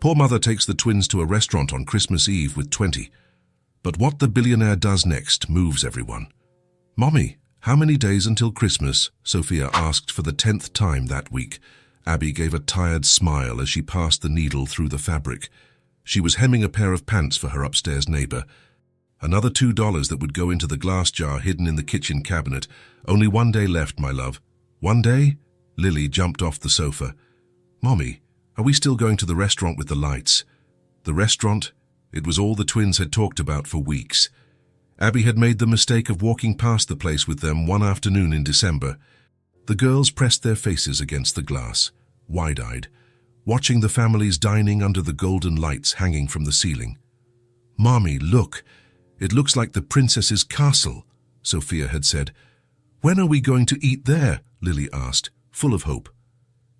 Poor mother takes the twins to a restaurant on Christmas Eve with 20. But what the billionaire does next moves everyone. "Mommy, how many days until Christmas?" Sophia asked for the 10th time that week. Abby gave a tired smile as she passed the needle through the fabric. She was hemming a pair of pants for her upstairs neighbor. "Another $2 that would go into the glass jar hidden in the kitchen cabinet. Only 1 day left, my love." "1 day?" Lily jumped off the sofa. "Mommy, are we still going to the restaurant with the lights?" The restaurant? It was all the twins had talked about for weeks. Abby had made the mistake of walking past the place with them one afternoon in December. The girls pressed their faces against the glass, wide-eyed, watching the families dining under the golden lights hanging from the ceiling. "Mommy, look! It looks like the princess's castle," Sophia had said. "When are we going to eat there?" Lily asked, full of hope.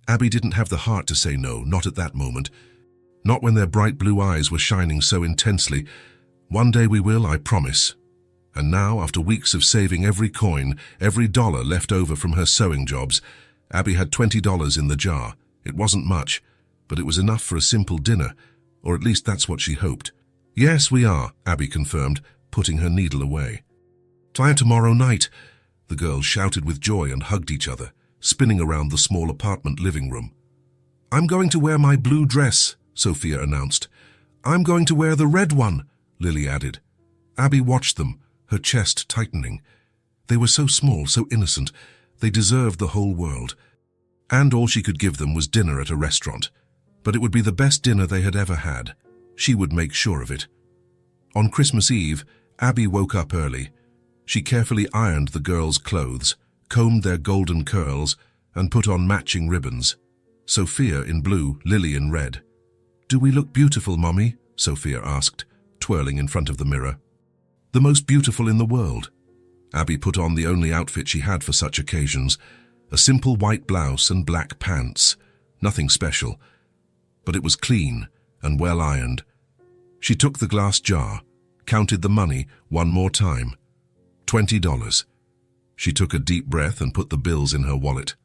Abby didn't have the heart to say no, not at that moment. Not when their bright blue eyes were shining so intensely. "One day we will, I promise." And now, after weeks of saving every coin, every dollar left over from her sewing jobs, Abby had $20 in the jar. It wasn't much, but it was enough for a simple dinner, or at least that's what she hoped. "Yes, we are," Abby confirmed, putting her needle away. "Time tomorrow night," the girls shouted with joy and hugged each other, spinning around the small apartment living room. "I'm going to wear my blue dress," Sophia announced. "I'm going to wear the red one," Lily added. Abby watched them, her chest tightening. They were so small, so innocent. They deserved the whole world. And all she could give them was dinner at a restaurant. But it would be the best dinner they had ever had. She would make sure of it. On Christmas Eve, Abby woke up early. She carefully ironed the girls' clothes, combed their golden curls, and put on matching ribbons. Sophia in blue, Lily in red. "Do we look beautiful, Mommy?" Sophia asked, twirling in front of the mirror. "The most beautiful in the world." Abby put on the only outfit she had for such occasions, a simple white blouse and black pants. Nothing special, but it was clean and well ironed. She took the glass jar, counted the money one more time. $20. She took a deep breath and put the bills in her wallet.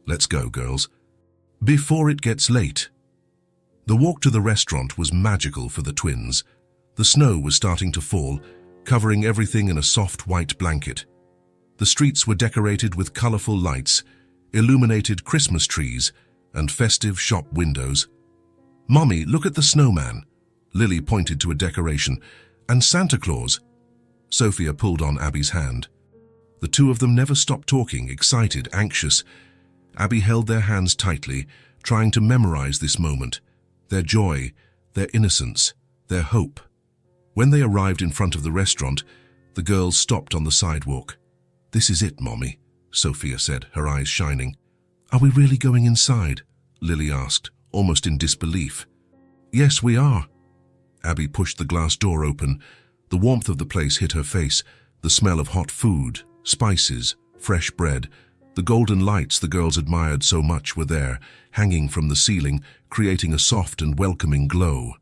"Let's go, girls. Before it gets late." The walk to the restaurant was magical for the twins. The snow was starting to fall, covering everything in a soft white blanket. The streets were decorated with colorful lights, illuminated Christmas trees, and festive shop windows. "Mommy, look at the snowman." Lily pointed to a decoration. "And Santa Claus." Sophia pulled on Abby's hand. The two of them never stopped talking, excited, anxious. Abby held their hands tightly, trying to memorize this moment, their joy, their innocence, their hope. When they arrived in front of the restaurant, the girls stopped on the sidewalk. "This is it, Mommy," Sophia said, her eyes shining. "Are we really going inside?" Lily asked, almost in disbelief. "Yes, we are." Abby pushed the glass door open. The warmth of the place hit her face, the smell of hot food, spices, fresh bread. The golden lights the girls admired so much were there, hanging from the ceiling, creating a soft and welcoming glow.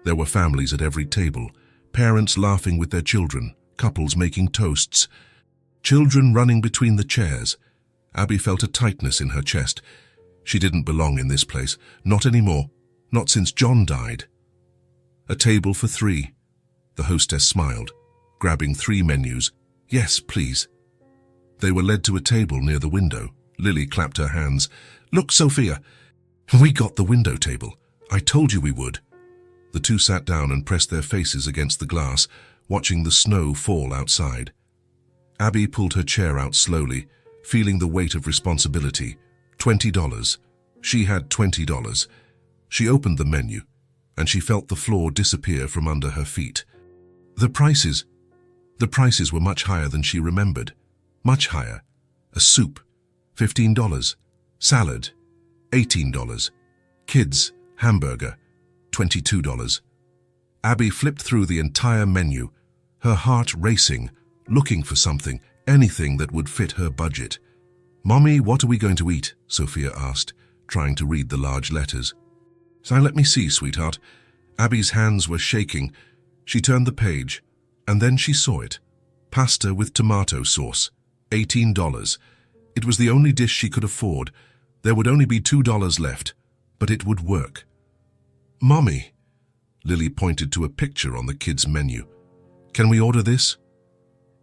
There were families at every table, parents laughing with their children, couples making toasts, children running between the chairs. Abby felt a tightness in her chest. She didn't belong in this place, not anymore, not since John died. "A table for 3. The hostess smiled, grabbing 3 menus. "Yes, please." They were led to a table near the window. Lily clapped her hands. "Look, Sophia, we got the window table. I told you we would." The two sat down and pressed their faces against the glass, watching the snow fall outside. Abby pulled her chair out slowly, feeling the weight of responsibility. $20. She had $20. She opened the menu, and she felt the floor disappear from under her feet. The prices were much higher than she remembered. Much higher. A soup, $15. Salad, $18. Kids, hamburger, $22. Abby flipped through the entire menu, her heart racing, looking for something, anything that would fit her budget. "Mommy, what are we going to eat?" Sophia asked, trying to read the large letters. "So let me see, sweetheart." Abby's hands were shaking. She turned the page, and then she saw it. Pasta with tomato sauce, $18. It was the only dish she could afford. There would only be $2 left, but it would work. Mommy, Lily pointed to a picture on the kids' menu. Can we order this?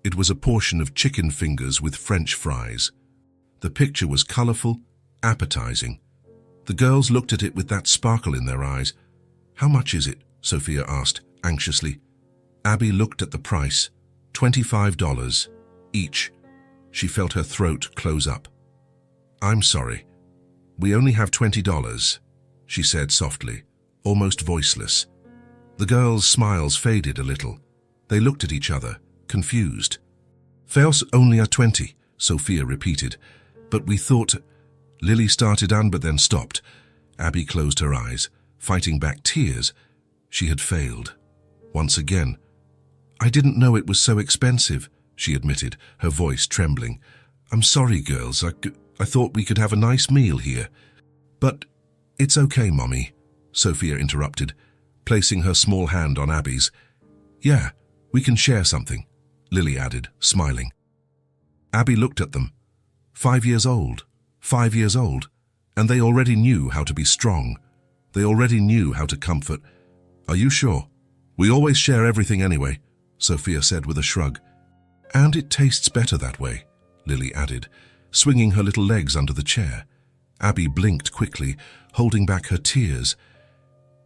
It was a portion of chicken fingers with French fries. The picture was colorful, appetizing. The girls looked at it with that sparkle in their eyes. How much is it? Sophia asked, anxiously. Abby looked at the price. $25 each. She felt her throat close up. I'm sorry. We only have $20, she said softly, almost voiceless. The girls' smiles faded a little. They looked at each other, confused. Fails only at 20, Sophia repeated. But we thought... Lily started on but then stopped. Abby closed her eyes, fighting back tears. She had failed. Once again. I didn't know it was so expensive, she admitted, her voice trembling. I'm sorry, girls. I thought we could have a nice meal here. But it's okay, Mommy, Sophia interrupted, placing her small hand on Abby's. Yeah, we can share something, Lily added, smiling. Abby looked at them. 5 years old. 5 years old, and they already knew how to be strong. They already knew how to comfort. Are you sure? We always share everything anyway, Sophia said with a shrug. And it tastes better that way, Lily added, swinging her little legs under the chair. Abby blinked quickly, holding back her tears.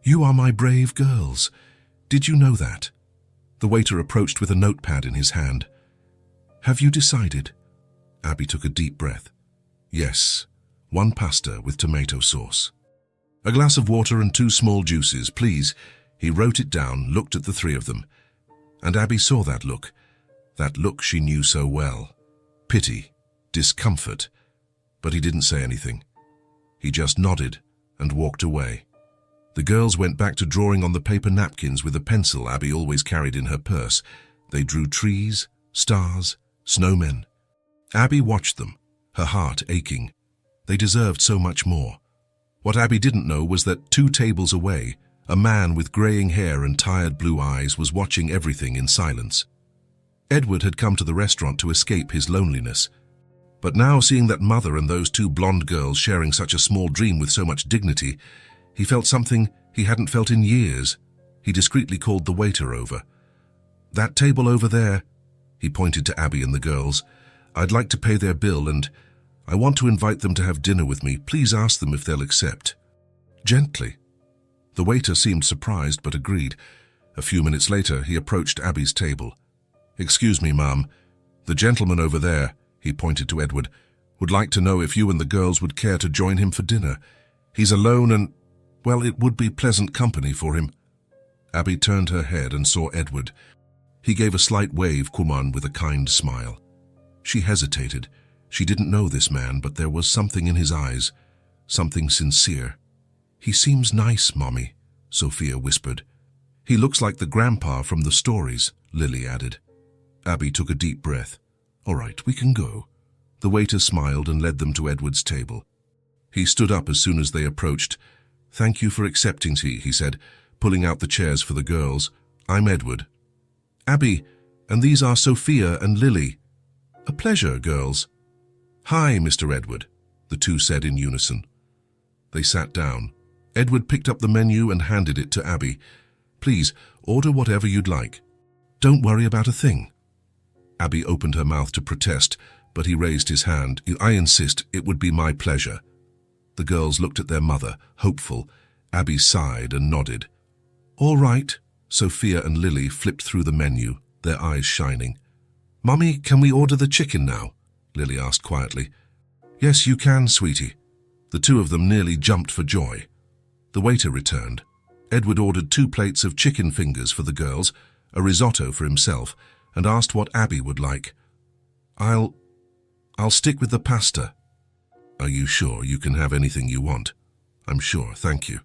You are my brave girls. Did you know that? The waiter approached with a notepad in his hand. Have you decided? Abby took a deep breath. Yes, 1 pasta with tomato sauce. A glass of water and 2 small juices, please. He wrote it down, looked at the 3 of them. And Abby saw that look she knew so well. Pity, discomfort. But he didn't say anything. He just nodded and walked away. The girls went back to drawing on the paper napkins with a pencil Abby always carried in her purse. They drew trees, stars, snowmen. Abby watched them, her heart aching. They deserved so much more. What Abby didn't know was that 2 tables away, a man with graying hair and tired blue eyes was watching everything in silence. Edward had come to the restaurant to escape his loneliness. But now, seeing that mother and those 2 blonde girls sharing such a small dream with so much dignity, he felt something he hadn't felt in years. He discreetly called the waiter over. That table over there, he pointed to Abby and the girls. I'd like to pay their bill and I want to invite them to have dinner with me. Please ask them if they'll accept. Gently. The waiter seemed surprised but agreed. A few minutes later, he approached Abby's table. Excuse me, Ma'am. The gentleman over there, he pointed to Edward, would like to know if you and the girls would care to join him for dinner. He's alone and, well, it would be pleasant company for him. Abby turned her head and saw Edward. He gave a slight wave, Kuman, with a kind smile. She hesitated. She didn't know this man, but there was something in his eyes, something sincere. He seems nice, Mommy, Sophia whispered. He looks like the grandpa from the stories, Lily added. Abby took a deep breath. All right, we can go. The waiter smiled and led them to Edward's table. He stood up as soon as they approached. Thank you for accepting tea, he said, pulling out the chairs for the girls. I'm Edward. Abby, and these are Sophia and Lily. A pleasure, girls. Hi, Mr. Edward, the 2 said in unison. They sat down. Edward picked up the menu and handed it to Abby. Please, order whatever you'd like. Don't worry about a thing. Abby opened her mouth to protest, but he raised his hand. I insist, it would be my pleasure. The girls looked at their mother, hopeful. Abby sighed and nodded. All right. Sophia and Lily flipped through the menu, their eyes shining. Mummy, can we order the chicken now? Lily asked quietly. Yes, you can, sweetie. The 2 of them nearly jumped for joy. The waiter returned. Edward ordered 2 plates of chicken fingers for the girls, a risotto for himself, and asked what Abby would like. I'll stick with the pasta. Are you sure you can have anything you want? I'm sure, thank you.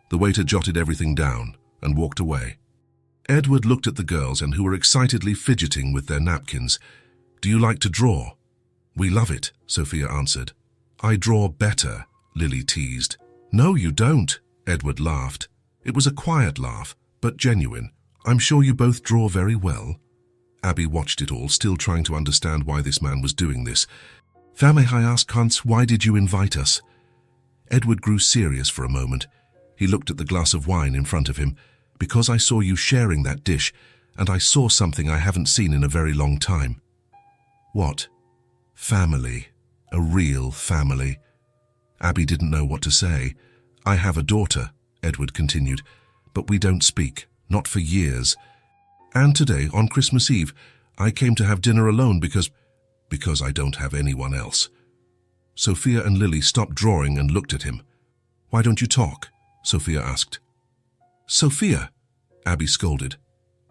The waiter jotted everything down and walked away. Edward looked at the girls who were excitedly fidgeting with their napkins. Do you like to draw? We love it, Sophia answered. I draw better, Lily teased. No, you don't, Edward laughed. It was a quiet laugh, but genuine. I'm sure you both draw very well. Abby watched it all, still trying to understand why this man was doing this. May I ask, Hans, why did you invite us? Edward grew serious for a moment. He looked at the glass of wine in front of him. "Because I saw you sharing that dish, and I saw something I haven't seen in a very long time." "What?" "Family. A real family." Abby didn't know what to say. "I have a daughter," Edward continued, "but we don't speak, not for years. And today, on Christmas Eve, I came to have dinner alone because I don't have anyone else." Sophia and Lily stopped drawing and looked at him. "Why don't you talk?" Sophia asked. "Sophia," Abby scolded.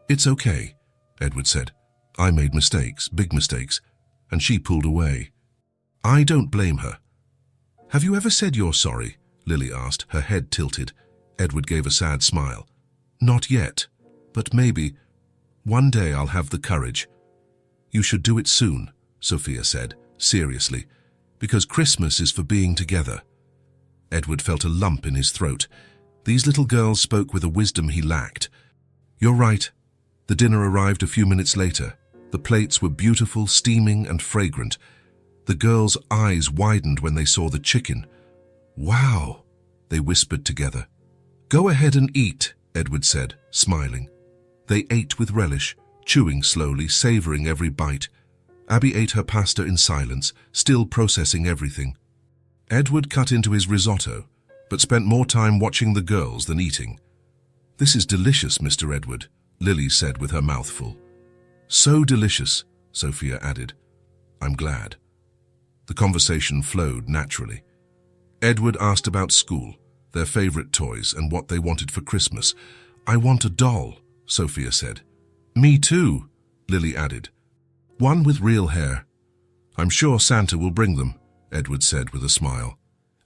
"It's okay," Edward said. "I made mistakes, big mistakes," and she pulled away. "I don't blame her." "Have you ever said you're sorry?" Lily asked, her head tilted. Edward gave a sad smile. "Not yet, but maybe. One day I'll have the courage." "You should do it soon," Sophia said, seriously, "because Christmas is for being together." Edward felt a lump in his throat. These little girls spoke with a wisdom he lacked. "You're right." The dinner arrived a few minutes later. The plates were beautiful, steaming, and fragrant. The girls' eyes widened when they saw the chicken. "Wow," they whispered together. "Go ahead and eat," Edward said, smiling. They ate with relish, chewing slowly, savoring every bite. Abby ate her pasta in silence, still processing everything. Edward cut into his risotto, but spent more time watching the girls than eating. "This is delicious, Mr. Edward," Lily said with her mouth full. "So delicious," Sophia added. "I'm glad." The conversation flowed naturally. Edward asked about school, their favorite toys, and what they wanted for Christmas. "I want a doll," Sophia said. "Me too," Lily added. "One with real hair." "I'm sure Santa will bring them," Edward said with a smile.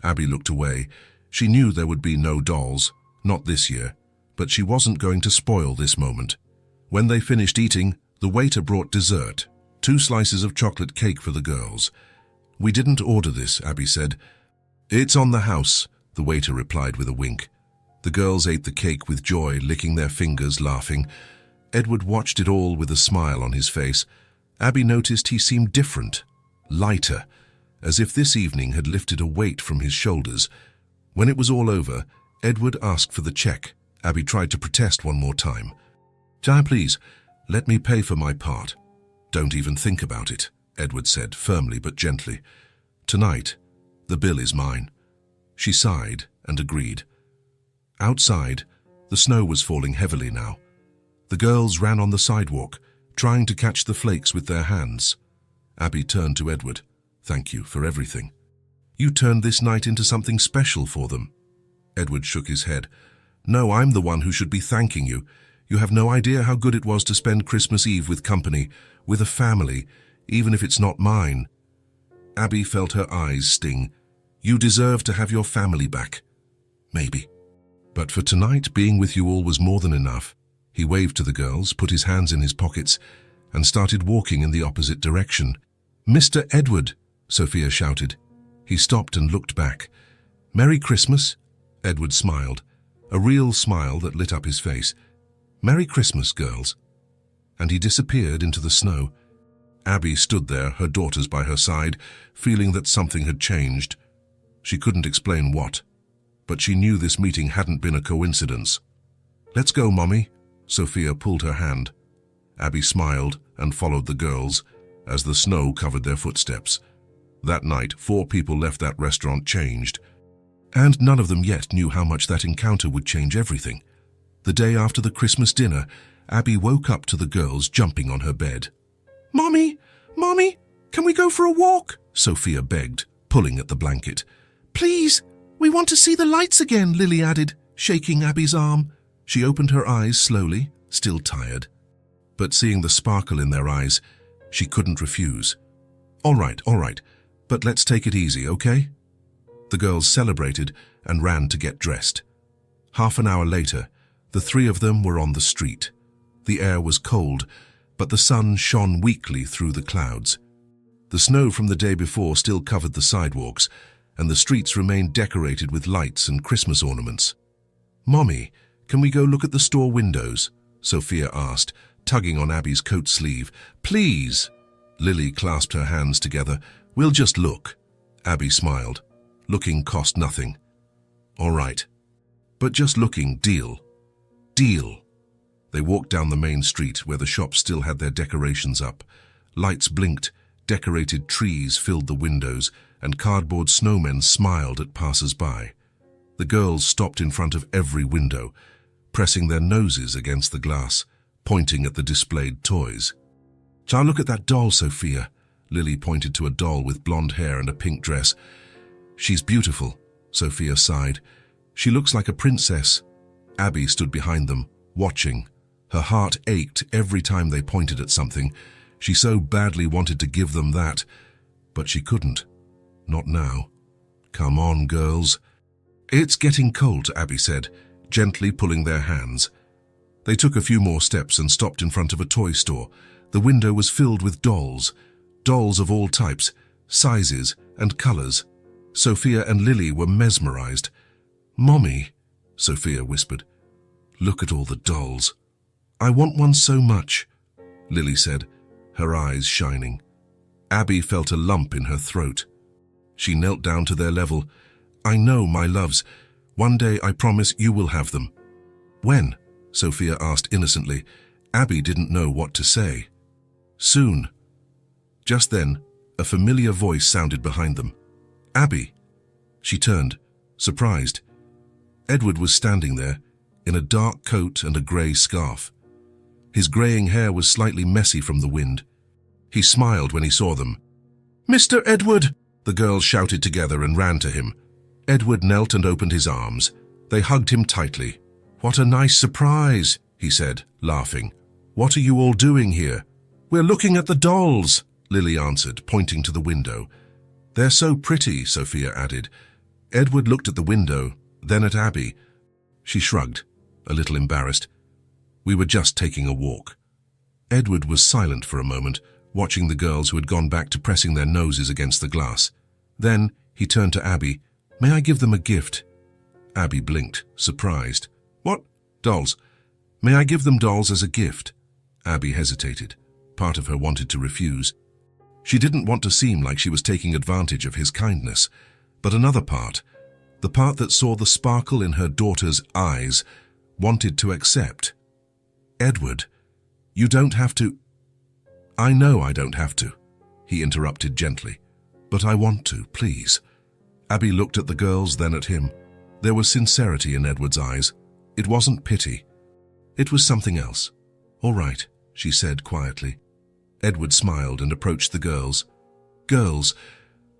Abby looked away. She knew there would be no dolls, not this year, but she wasn't going to spoil this moment. When they finished eating, the waiter brought dessert, 2 slices of chocolate cake for the girls. "We didn't order this," Abby said. "It's on the house," the waiter replied with a wink. The girls ate the cake with joy, licking their fingers, laughing. Edward watched it all with a smile on his face. Abby noticed he seemed different, lighter, as if this evening had lifted a weight from his shoulders. When it was all over, Edward asked for the check. Abby tried to protest one more time. Please, let me pay for my part." "Don't even think about it," Edward said, firmly but gently. "Tonight, the bill is mine." She sighed and agreed. Outside, the snow was falling heavily now. The girls ran on the sidewalk, trying to catch the flakes with their hands. Abby turned to Edward. "Thank you for everything. You turned this night into something special for them." Edward shook his head. "No, I'm the one who should be thanking you. You have no idea how good it was to spend Christmas Eve with company, with a family, even if it's not mine." Abby felt her eyes sting. "You deserve to have your family back." "Maybe. But for tonight, being with you all was more than enough." He waved to the girls, put his hands in his pockets, and started walking in the opposite direction. "Mr. Edward," Sophia shouted. He stopped and looked back. "Merry Christmas," Edward smiled, a real smile that lit up his face. "Merry Christmas, girls." And he disappeared into the snow. Abby stood there, her daughters by her side, feeling that something had changed. She couldn't explain what, but she knew this meeting hadn't been a coincidence. "Let's go, Mommy." Sophia pulled her hand. Abby smiled and followed the girls as the snow covered their footsteps. That night, 4 people left that restaurant changed, and none of them yet knew how much that encounter would change everything. The day after the Christmas dinner, Abby woke up to the girls jumping on her bed. "Mommy, Mommy, can we go for a walk?" Sophia begged, pulling at the blanket. "Please, we want to see the lights again," Lily added, shaking Abby's arm. She opened her eyes slowly, still tired. But seeing the sparkle in their eyes, she couldn't refuse. All right, but let's take it easy, okay?" The girls celebrated and ran to get dressed. Half an hour later, the 3 of them were on the street. The air was cold, but the sun shone weakly through the clouds. The snow from the day before still covered the sidewalks, and the streets remained decorated with lights and Christmas ornaments. "Mommy, can we go look at the store windows?" Sophia asked, tugging on Abby's coat sleeve. "Please." Lily clasped her hands together. "We'll just look." Abby smiled. Looking cost nothing. "All right." But just looking, deal. Deal. They walked down the main street where the shops still had their decorations up. Lights blinked, decorated trees filled the windows, and cardboard snowmen smiled at passers-by. The girls stopped in front of every window, pressing their noses against the glass, pointing at the displayed toys. "Child, look at that doll, Sophia." Lily pointed to a doll with blonde hair and a pink dress. "She's beautiful," Sophia sighed. "She looks like a princess." Abby stood behind them, watching. Her heart ached every time they pointed at something. She so badly wanted to give them that, but she couldn't. Not now. "Come on, girls." "It's getting cold," Abby said, gently pulling their hands. They took a few more steps and stopped in front of a toy store. The window was filled with dolls. Dolls of all types, sizes, and colors. Sophia and Lily were mesmerized. "Mommy," Sophia whispered, "look at all the dolls." "I want one so much," Lily said, her eyes shining. Abby felt a lump in her throat. She knelt down to their level. "I know, my loves. One day I promise you will have them." "When?" Sophia asked innocently. Abby didn't know what to say. "Soon." Just then, a familiar voice sounded behind them. "Abby." She turned, surprised. Edward was standing there, in a dark coat and a grey scarf. His greying hair was slightly messy from the wind. He smiled when he saw them. "Mr. Edward!" The girls shouted together and ran to him. Edward knelt and opened his arms. They hugged him tightly. "What a nice surprise," he said, laughing. "What are you all doing here?" "We're looking at the dolls," Lily answered, pointing to the window. "They're so pretty," Sophia added. Edward looked at the window, then at Abby. She shrugged, a little embarrassed. "We were just taking a walk." Edward was silent for a moment, watching the girls who had gone back to pressing their noses against the glass. Then he turned to Abby. "May I give them a gift?" Abby blinked, surprised. "What? Dolls? May I give them dolls as a gift?" Abby hesitated. Part of her wanted to refuse. She didn't want to seem like she was taking advantage of his kindness. But another part, the part that saw the sparkle in her daughter's eyes, wanted to accept. "Edward, you don't have to—" "I know I don't have to," he interrupted gently. "But I want to, please." Abby looked at the girls, then at him. There was sincerity in Edward's eyes. It wasn't pity. It was something else. "All right," she said quietly. Edward smiled and approached the girls. "Girls,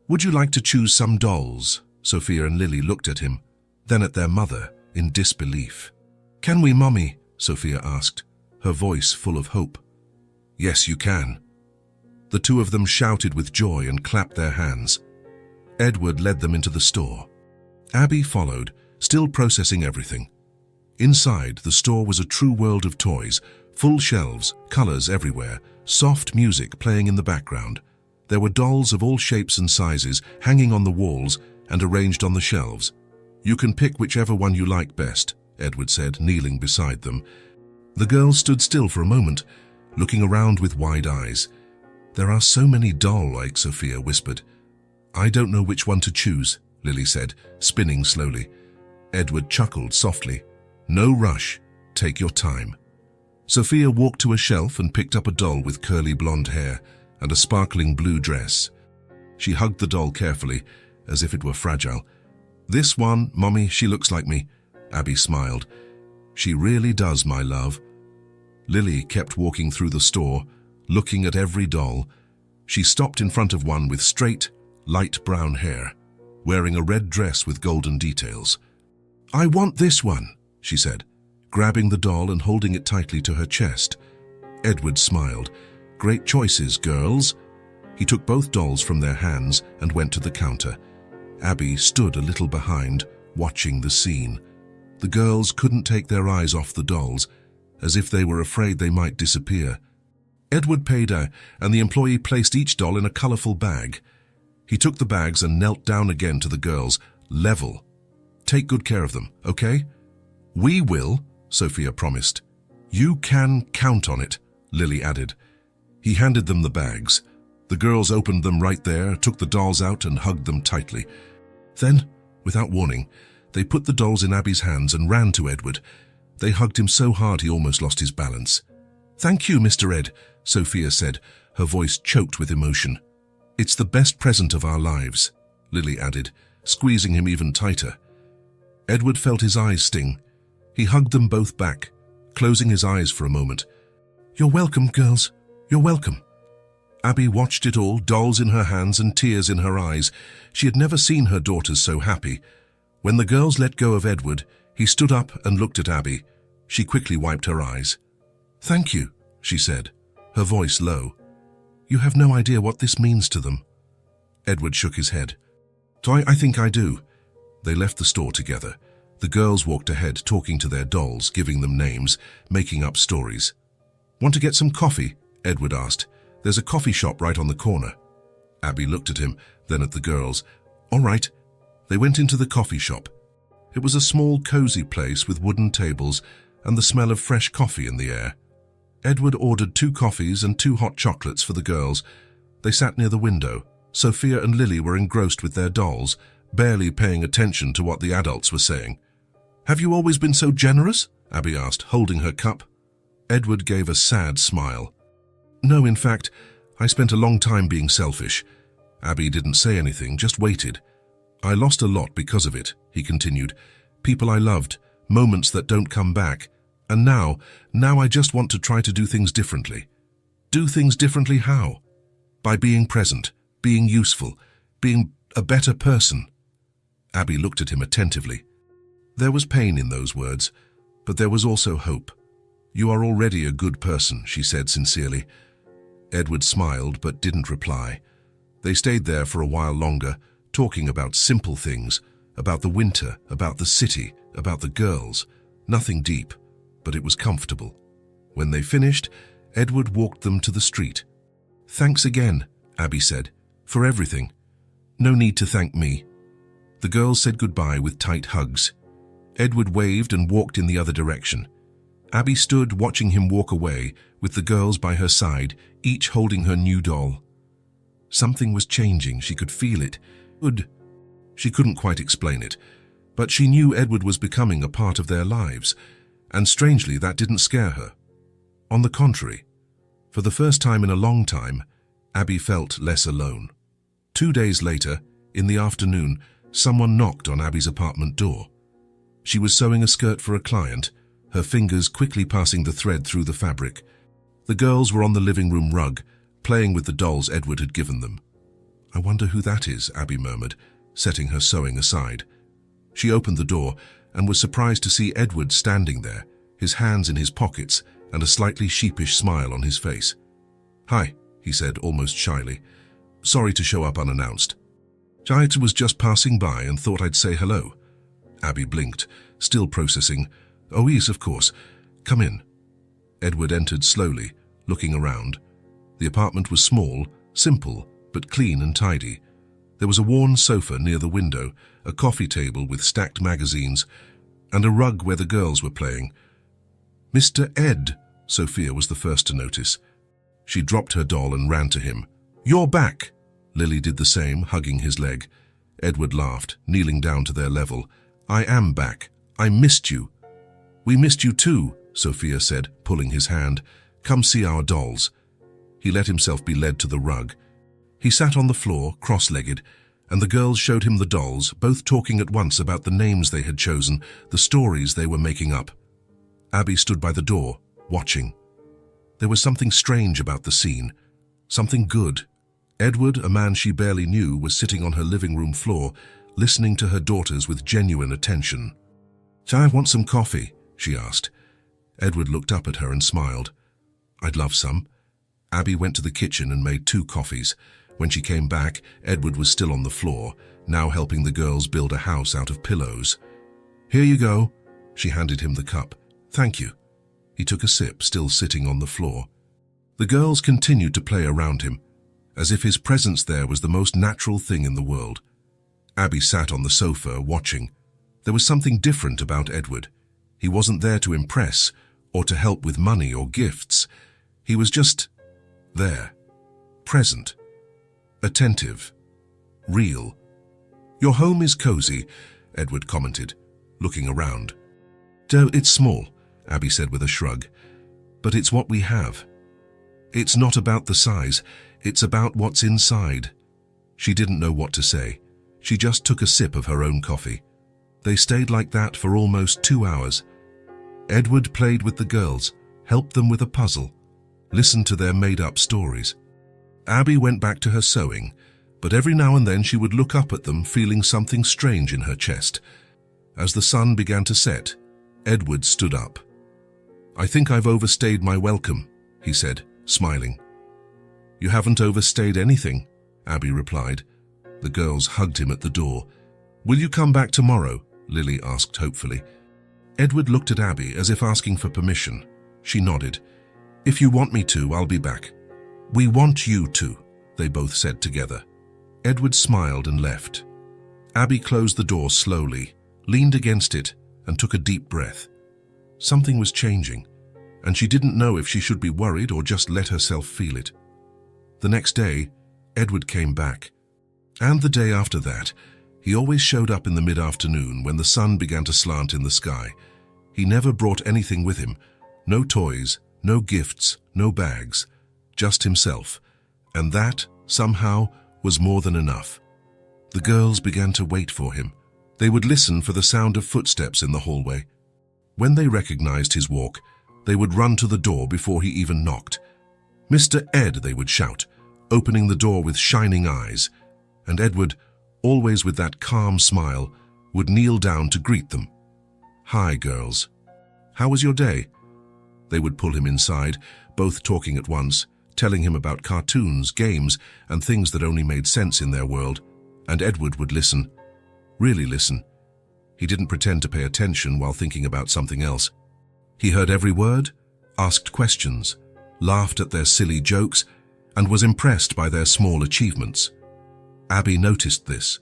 would you like to choose some dolls?" Sophia and Lily looked at him, then at their mother, in disbelief. "Can we, Mummy?" Sophia asked, her voice full of hope. "Yes, you can." The two of them shouted with joy and clapped their hands. Edward led them into the store. Abby followed, still processing everything. Inside, the store was a true world of toys, full shelves, colors everywhere, soft music playing in the background. There were dolls of all shapes and sizes hanging on the walls and arranged on the shelves. "You can pick whichever one you like best," Edward said, kneeling beside them. The girls stood still for a moment, looking around with wide eyes. "There are so many doll-like," Sophia whispered. "I don't know which one to choose," Lily said, spinning slowly. Edward chuckled softly. "No rush. Take your time." Sophia walked to a shelf and picked up a doll with curly blonde hair and a sparkling blue dress. She hugged the doll carefully, as if it were fragile. "This one, Mommy, she looks like me." Abby smiled. "She really does, my love." Lily kept walking through the store, looking at every doll. She stopped in front of one with straight, light brown hair, wearing a red dress with golden details. "I want this one," she said, grabbing the doll and holding it tightly to her chest. Edward smiled. "Great choices, girls." He took both dolls from their hands and went to the counter. Abby stood a little behind, watching the scene. The girls couldn't take their eyes off the dolls, as if they were afraid they might disappear. Edward paid her, and the employee placed each doll in a colorful bag. He took the bags and knelt down again to the girls, level. "Take good care of them, okay?" "We will," Sophia promised. "You can count on it," Lily added. He handed them the bags. The girls opened them right there, took the dolls out and hugged them tightly. Then, without warning, They put the dolls in Abby's hands and ran to Edward. They hugged him so hard he almost lost his balance. "Thank you, Mr. Ed," Sophia said, her voice choked with emotion. "It's the best present of our lives," Lily added, squeezing him even tighter. Edward felt his eyes sting. He hugged them both back, closing his eyes for a moment. "You're welcome, girls. You're welcome." Abby watched it all, dolls in her hands and tears in her eyes. She had never seen her daughters so happy. When the girls let go of Edward, he stood up and looked at Abby. She quickly wiped her eyes. "Thank you," she said, her voice low. "You have no idea what this means to them." Edward shook his head. I think I do." They left the store together. The girls walked ahead, talking to their dolls, giving them names, making up stories. "Want to get some coffee?" Edward asked. "There's a coffee shop right on the corner." Abby looked at him, then at the girls. "All right." They went into the coffee shop. It was a small, cozy place with wooden tables and the smell of fresh coffee in the air. Edward ordered 2 coffees and 2 hot chocolates for the girls. They sat near the window. Sophia and Lily were engrossed with their dolls, barely paying attention to what the adults were saying. "Have you always been so generous?" Abby asked, holding her cup. Edward gave a sad smile. "No, in fact, I spent a long time being selfish." Abby didn't say anything, just waited. "I lost a lot because of it," he continued. "People I loved, moments that don't come back. And now I just want to try to do things differently." "Do things differently how?" "By being present, being useful, being a better person." Abby looked at him attentively. There was pain in those words, but there was also hope. "You are already a good person," she said sincerely. Edward smiled but didn't reply. They stayed there for a while longer, talking about simple things, about the winter, about the city, about the girls. Nothing deep, but it was comfortable. When they finished, Edward walked them to the street. "Thanks again," Abby said, "for everything. No need to thank me." The girls said goodbye with tight hugs. Edward waved and walked in the other direction. Abby stood watching him walk away, with the girls by her side, each holding her new doll. Something was changing, she could feel it. She couldn't quite explain it, but she knew Edward was becoming a part of their lives, and strangely that didn't scare her. On the contrary, for the first time in a long time, Abby felt less alone. 2 days later, in the afternoon, someone knocked on Abby's apartment door. She was sewing a skirt for a client, her fingers quickly passing the thread through the fabric. The girls were on the living room rug, playing with the dolls Edward had given them. "I wonder who that is," Abby murmured, setting her sewing aside. She opened the door and was surprised to see Edward standing there, his hands in his pockets and a slightly sheepish smile on his face. "Hi," he said almost shyly. "Sorry to show up unannounced. I was just passing by and thought I'd say hello." Abby blinked, still processing. "Oh yes, of course. Come in." Edward entered slowly, looking around. The apartment was small, simple, but clean and tidy. There was a worn sofa near the window, a coffee table with stacked magazines, and a rug where the girls were playing. "Mr. Ed," Sophia was the first to notice. She dropped her doll and ran to him. "You're back." Lily did the same, hugging his leg. Edward laughed, kneeling down to their level. "I am back. I missed you." "We missed you too," Sophia said, pulling his hand. "Come see our dolls." He let himself be led to the rug. He sat on the floor, cross-legged, and the girls showed him the dolls, both talking at once about the names they had chosen, the stories they were making up. Abby stood by the door, watching. There was something strange about the scene, something good. Edward, a man she barely knew, was sitting on her living room floor, listening to her daughters with genuine attention. "I want some coffee," she asked. Edward looked up at her and smiled. "I'd love some." Abby went to the kitchen and made 2 coffees. When she came back, Edward was still on the floor, now helping the girls build a house out of pillows. "Here you go." She handed him the cup. "Thank you." He took a sip, still sitting on the floor. The girls continued to play around him, as if his presence there was the most natural thing in the world. Abby sat on the sofa, watching. There was something different about Edward. He wasn't there to impress, or to help with money or gifts. He was just there, present, attentive, real. "Your home is cozy," Edward commented, looking around. "Doe, it's small," Abby said with a shrug, "but it's what we have. It's not about the size, it's about what's inside." She didn't know what to say. She just took a sip of her own coffee. They stayed like that for almost 2 hours. Edward played with the girls, helped them with a puzzle, listened to their made-up stories. Abby went back to her sewing, but every now and then she would look up at them, feeling something strange in her chest. As the sun began to set, Edward stood up. "I think I've overstayed my welcome," he said, smiling. "You haven't overstayed anything," Abby replied. The girls hugged him at the door. "Will you come back tomorrow?" Lily asked hopefully. Edward looked at Abby as if asking for permission. She nodded. "If you want me to, I'll be back." "We want you to," they both said together. Edward smiled and left. Abby closed the door slowly, leaned against it, and took a deep breath. Something was changing, and she didn't know if she should be worried or just let herself feel it. The next day, Edward came back. And the day after that, he always showed up in the mid-afternoon when the sun began to slant in the sky. He never brought anything with him. No toys, no gifts, no bags. Just himself. And that, somehow, was more than enough. The girls began to wait for him. They would listen for the sound of footsteps in the hallway. When they recognized his walk, they would run to the door before he even knocked. "Mr. Ed," they would shout, opening the door with shining eyes. And Edward, always with that calm smile, would kneel down to greet them. "Hi, girls. How was your day?" They would pull him inside, both talking at once, telling him about cartoons, games, and things that only made sense in their world. And Edward would listen. Really listen. He didn't pretend to pay attention while thinking about something else. He heard every word, asked questions, laughed at their silly jokes, and was impressed by their small achievements. Abby noticed this,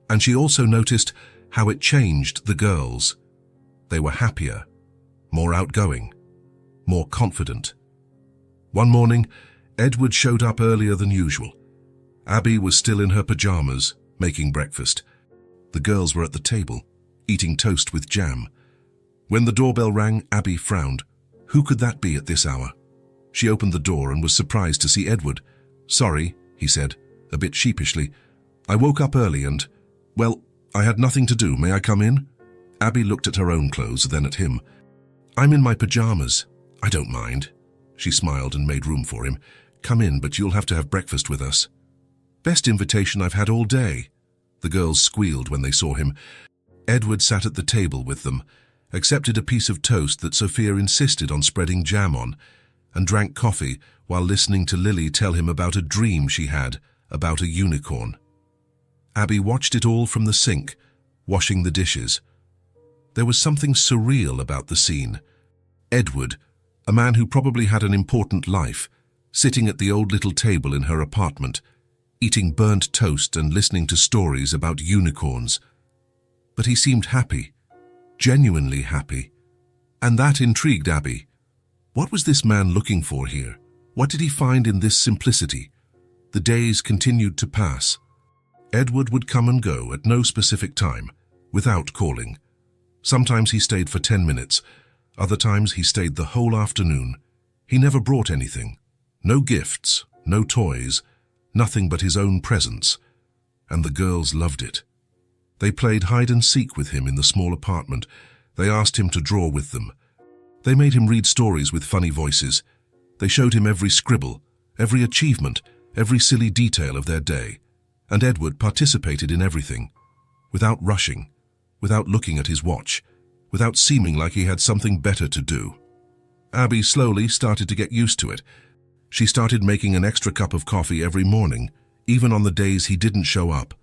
and she also noticed how it changed the girls. They were happier, more outgoing, more confident. One morning, Edward showed up earlier than usual. Abby was still in her pajamas, making breakfast. The girls were at the table, eating toast with jam. When the doorbell rang, Abby frowned. Who could that be at this hour? She opened the door and was surprised to see Edward. "Sorry," he said, a bit sheepishly. "I woke up early and, well, I had nothing to do. May I come in?" Abby looked at her own clothes, then at him. "I'm in my pajamas. I don't mind." She smiled and made room for him. "Come in, but you'll have to have breakfast with us." "Best invitation I've had all day." The girls squealed when they saw him. Edward sat at the table with them, accepted a piece of toast that Sophia insisted on spreading jam on, and drank coffee while listening to Lily tell him about a dream she had about a unicorn. Abby watched it all from the sink, washing the dishes. There was something surreal about the scene. Edward, a man who probably had an important life, sitting at the old little table in her apartment, eating burnt toast and listening to stories about unicorns. But he seemed happy, genuinely happy. And that intrigued Abby. What was this man looking for here? What did he find in this simplicity? The days continued to pass. Edward would come and go at no specific time, without calling. Sometimes he stayed for 10 minutes. Other times he stayed the whole afternoon. He never brought anything. No gifts, no toys, nothing but his own presence. And the girls loved it. They played hide and seek with him in the small apartment. They asked him to draw with them. They made him read stories with funny voices. They showed him every scribble, every achievement, every silly detail of their day. And Edward participated in everything, without rushing, without looking at his watch, without seeming like he had something better to do. Abby slowly started to get used to it. She started making an extra cup of coffee every morning, even on the days he didn't show up.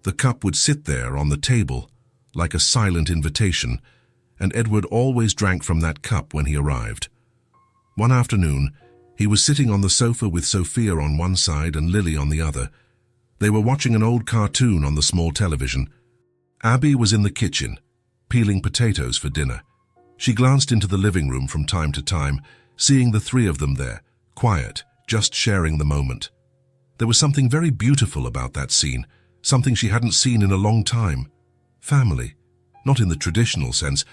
The cup would sit there on the table, like a silent invitation, and Edward always drank from that cup when he arrived. One afternoon, he was sitting on the sofa with Sophia on one side and Lily on the other. They were watching an old cartoon on the small television. Abby was in the kitchen, peeling potatoes for dinner. She glanced into the living room from time to time, seeing the three of them there, quiet, just sharing the moment. There was something very beautiful about that scene, something she hadn't seen in a long time. Family. not in the traditional sense,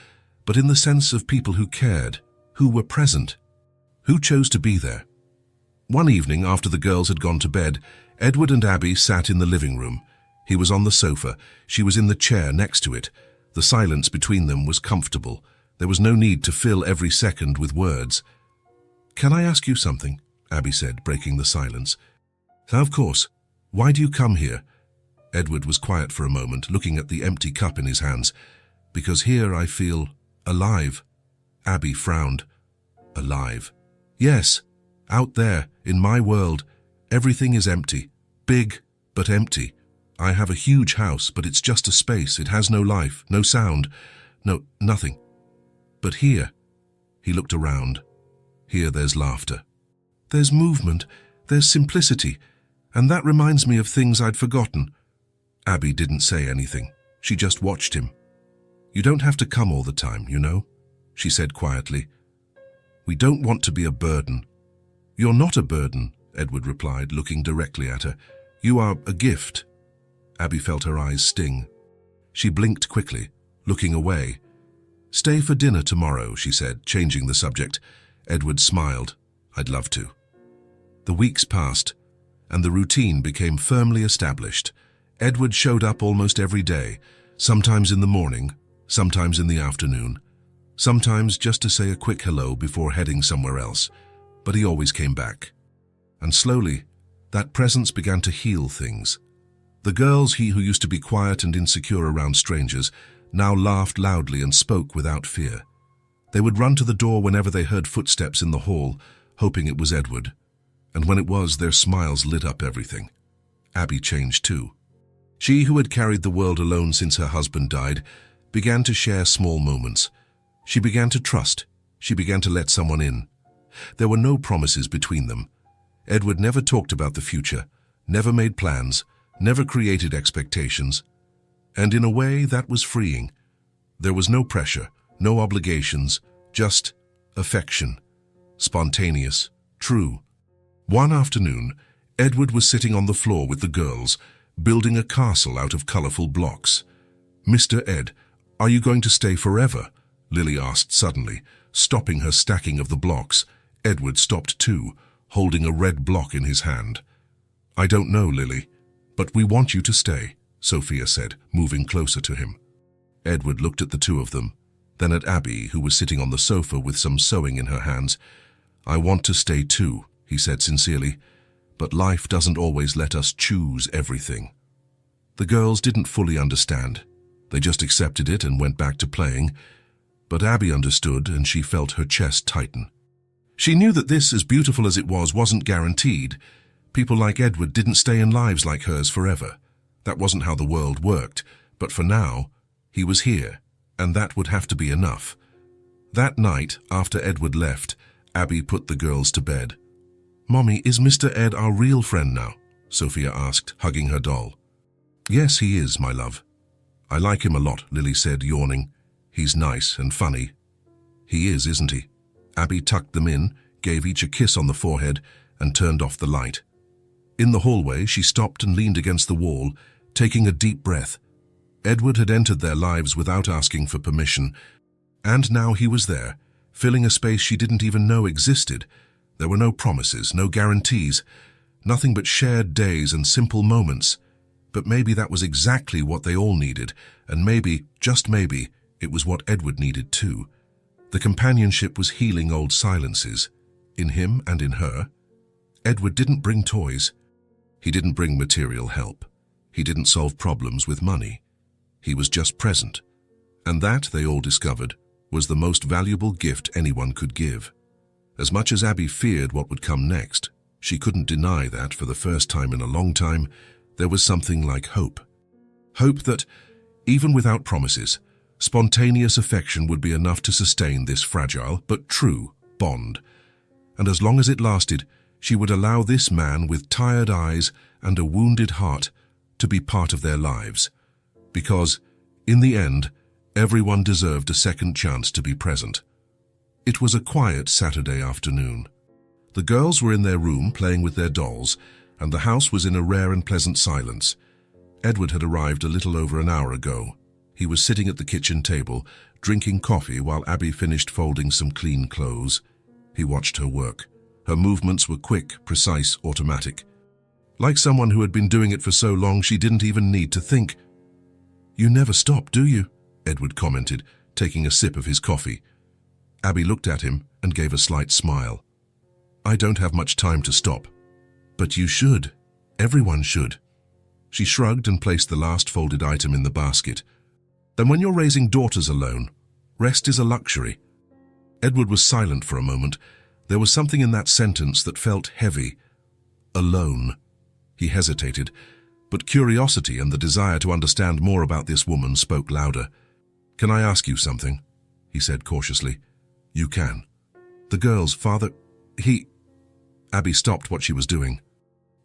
but in the sense of people who cared, who were present, who chose to be there. One evening, after the girls had gone to bed, Edward and Abby sat in the living room. He was on the sofa, she was in the chair next to it. The silence between them was comfortable. There was no need to fill every second with words. "Can I ask you something?" Abby said, breaking the silence. "Of course. Why do you come here?" Edward was quiet for a moment, looking at the empty cup in his hands. "Because here I feel alive." Abby frowned. "Alive?" "Yes. Out there, in my world, everything is empty. Big, but empty. I have a huge house, but it's just a space. It has no life, no sound, nothing. But here," he looked around, "here there's laughter. There's movement, there's simplicity, and that reminds me of things I'd forgotten." Abby didn't say anything. She just watched him. "You don't have to come all the time, you know," she said quietly. "We don't want to be a burden." "You're not a burden," Edward replied, looking directly at her. "You are a gift." Abby felt her eyes sting. She blinked quickly, looking away. "Stay for dinner tomorrow," she said, changing the subject. Edward smiled. "I'd love to." The weeks passed, and the routine became firmly established. Edward showed up almost every day, sometimes in the morning, sometimes in the afternoon, sometimes just to say a quick hello before heading somewhere else. But he always came back. And slowly, that presence began to heal things. The girls, who used to be quiet and insecure around strangers, now laughed loudly and spoke without fear. They would run to the door whenever they heard footsteps in the hall, hoping it was Edward. And when it was, their smiles lit up everything. Abby changed too. She, who had carried the world alone since her husband died, began to share small moments. She began to trust. She began to let someone in. There were no promises between them. Edward never talked about the future, never made plans, never created expectations. And in a way, that was freeing. There was no pressure, no obligations, just affection. Spontaneous, true. One afternoon, Edward was sitting on the floor with the girls, building a castle out of colorful blocks. "Mr. Ed, are you going to stay forever?" Lily asked suddenly, stopping her stacking of the blocks. Edward stopped too, holding a red block in his hand. "I don't know, Lily, but we want you to stay," Sophia said, moving closer to him. Edward looked at the two of them, then at Abby, who was sitting on the sofa with some sewing in her hands. "I want to stay too," he said sincerely, "but life doesn't always let us choose everything." The girls didn't fully understand. They just accepted it and went back to playing. But Abby understood, and she felt her chest tighten. She knew that this, as beautiful as it was, wasn't guaranteed. People like Edward didn't stay in lives like hers forever. That wasn't how the world worked, but for now, he was here, and that would have to be enough. That night, after Edward left, Abby put the girls to bed. "Mommy, is Mr. Ed our real friend now?" Sophia asked, hugging her doll. "Yes, he is, my love. I like him a lot," Lily said, yawning. "He's nice and funny." "He is, isn't he?" Abby tucked them in, gave each a kiss on the forehead, and turned off the light. In the hallway, she stopped and leaned against the wall, taking a deep breath. Edward had entered their lives without asking for permission, and now he was there, filling a space she didn't even know existed. There were no promises, no guarantees, nothing but shared days and simple moments. But maybe that was exactly what they all needed, and maybe, just maybe, it was what Edward needed too. The companionship was healing old silences, in him and in her. Edward didn't bring toys. He didn't bring material help. He didn't solve problems with money. He was just present. And that, they all discovered, was the most valuable gift anyone could give. As much as Abby feared what would come next, she couldn't deny that, for the first time in a long time, there was something like hope. Hope that, even without promises, spontaneous affection would be enough to sustain this fragile but true bond. And as long as it lasted, she would allow this man with tired eyes and a wounded heart to be part of their lives. Because, in the end, everyone deserved a second chance to be present. It was a quiet Saturday afternoon. The girls were in their room playing with their dolls, and the house was in a rare and pleasant silence. Edward had arrived a little over an hour ago. He was sitting at the kitchen table, drinking coffee while Abby finished folding some clean clothes. He watched her work. Her movements were quick, precise, automatic. Like someone who had been doing it for so long she didn't even need to think. "You never stop, do you?" Edward commented, taking a sip of his coffee. Abby looked at him and gave a slight smile. "I don't have much time to stop." "But you should. Everyone should." She shrugged and placed the last folded item in the basket. "Then when you're raising daughters alone, rest is a luxury." Edward was silent for a moment. There was something in that sentence that felt heavy. Alone. He hesitated, but curiosity and the desire to understand more about this woman spoke louder. "Can I ask you something?" he said cautiously. "You can. The girl's father, he—" Abby stopped what she was doing.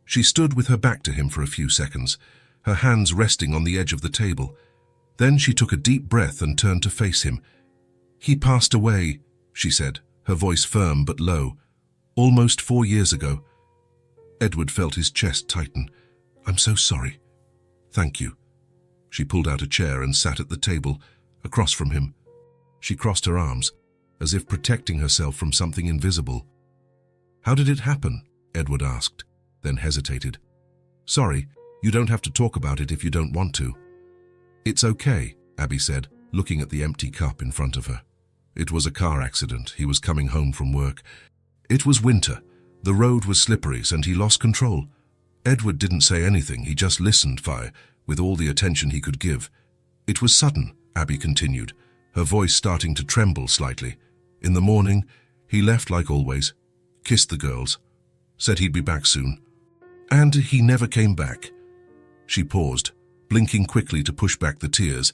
She stood with her back to him for a few seconds, her hands resting on the edge of the table. Then she took a deep breath and turned to face him. "He passed away," she said, her voice firm but low. "Almost 4 years ago." Edward felt his chest tighten. "I'm so sorry." "Thank you." She pulled out a chair and sat at the table, across from him. She crossed her arms, as if protecting herself from something invisible. "How did it happen?" Edward asked, then hesitated. "Sorry, you don't have to talk about it if you don't want to." "It's okay," Abby said, looking at the empty cup in front of her. "It was a car accident. He was coming home from work. It was winter. The road was slippery, and he lost control." Edward didn't say anything. He just listened with all the attention he could give. "It was sudden," Abby continued, her voice starting to tremble slightly. "In the morning, he left like always, kissed the girls, said he'd be back soon. And he never came back." She paused, blinking quickly to push back the tears.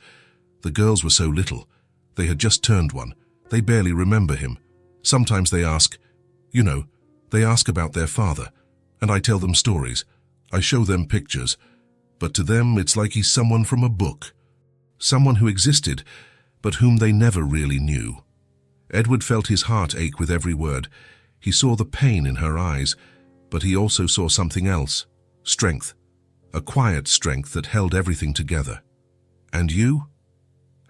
The girls were so little. They had just turned 1. They barely remember him. Sometimes they ask, they ask about their father, and I tell them stories. I show them pictures. But to them, it's like he's someone from a book. Someone who existed, but whom they never really knew. Edward felt his heart ache with every word. He saw the pain in her eyes, but he also saw something else. Strength. A quiet strength that held everything together. "And you?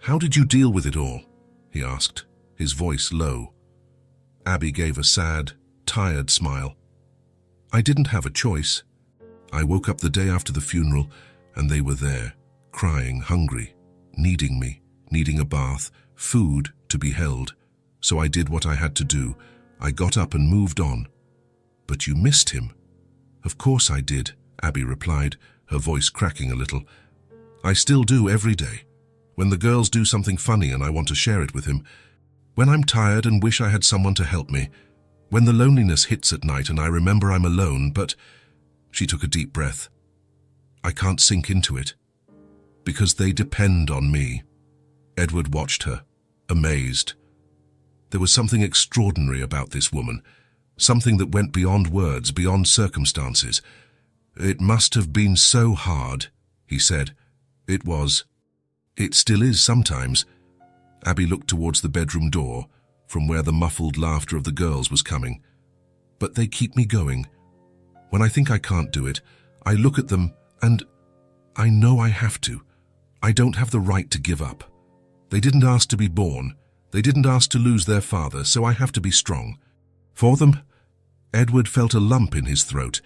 How did you deal with it all?" he asked, his voice low. Abby gave a sad, tired smile. "I didn't have a choice. I woke up the day after the funeral, and they were there, crying, hungry, needing me, needing a bath, food to be held. So I did what I had to do. I got up and moved on." "But you missed him." "Of course I did," Abby replied, her voice cracking a little. "I still do every day. When the girls do something funny and I want to share it with him. When I'm tired and wish I had someone to help me. When the loneliness hits at night and I remember I'm alone, but—" She took a deep breath. "I can't sink into it. Because they depend on me." Edward watched her, amazed. There was something extraordinary about this woman, something that went beyond words, beyond circumstances. "It must have been so hard," he said. "It was. It still is sometimes." Abby looked towards the bedroom door, from where the muffled laughter of the girls was coming. "But they keep me going. When I think I can't do it, I look at them and I know I have to. I don't have the right to give up. They didn't ask to be born. They didn't ask to lose their father, so I have to be strong. For them." Edward felt a lump in his throat.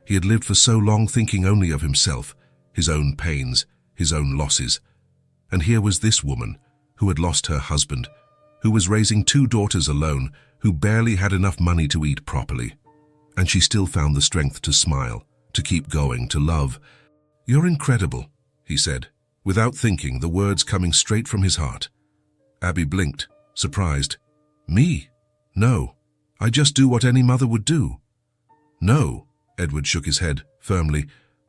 He had lived for so long thinking only of himself, his own pains, his own losses. And here was this woman, who had lost her husband, who was raising 2 daughters alone, who barely had enough money to eat properly. And she still found the strength to smile, to keep going, to love. "You're incredible," he said, without thinking, the words coming straight from his heart. Abby blinked, surprised. "Me? No. I just do what any mother would do." "No," Edward shook his head, firmly.